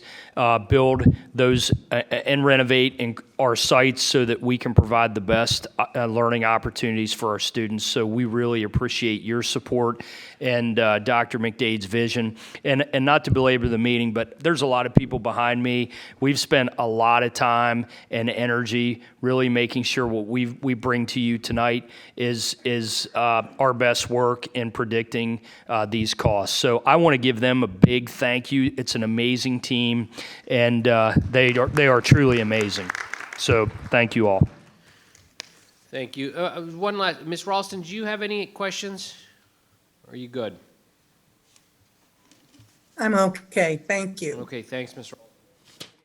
build those and renovate our sites so that we can provide the best learning opportunities for our students. So we really appreciate your support and Dr. McDade's vision. And not to belabor the meeting, but there's a lot of people behind me. We've spent a lot of time and energy really making sure what we bring to you tonight is our best work in predicting these costs. So I want to give them a big thank you. It's an amazing team, and they are truly amazing. So thank you all. Thank you. One last, Ms. Ralston, do you have any questions? Are you good? I'm okay, thank you. Okay, thanks, Ms. Ralston.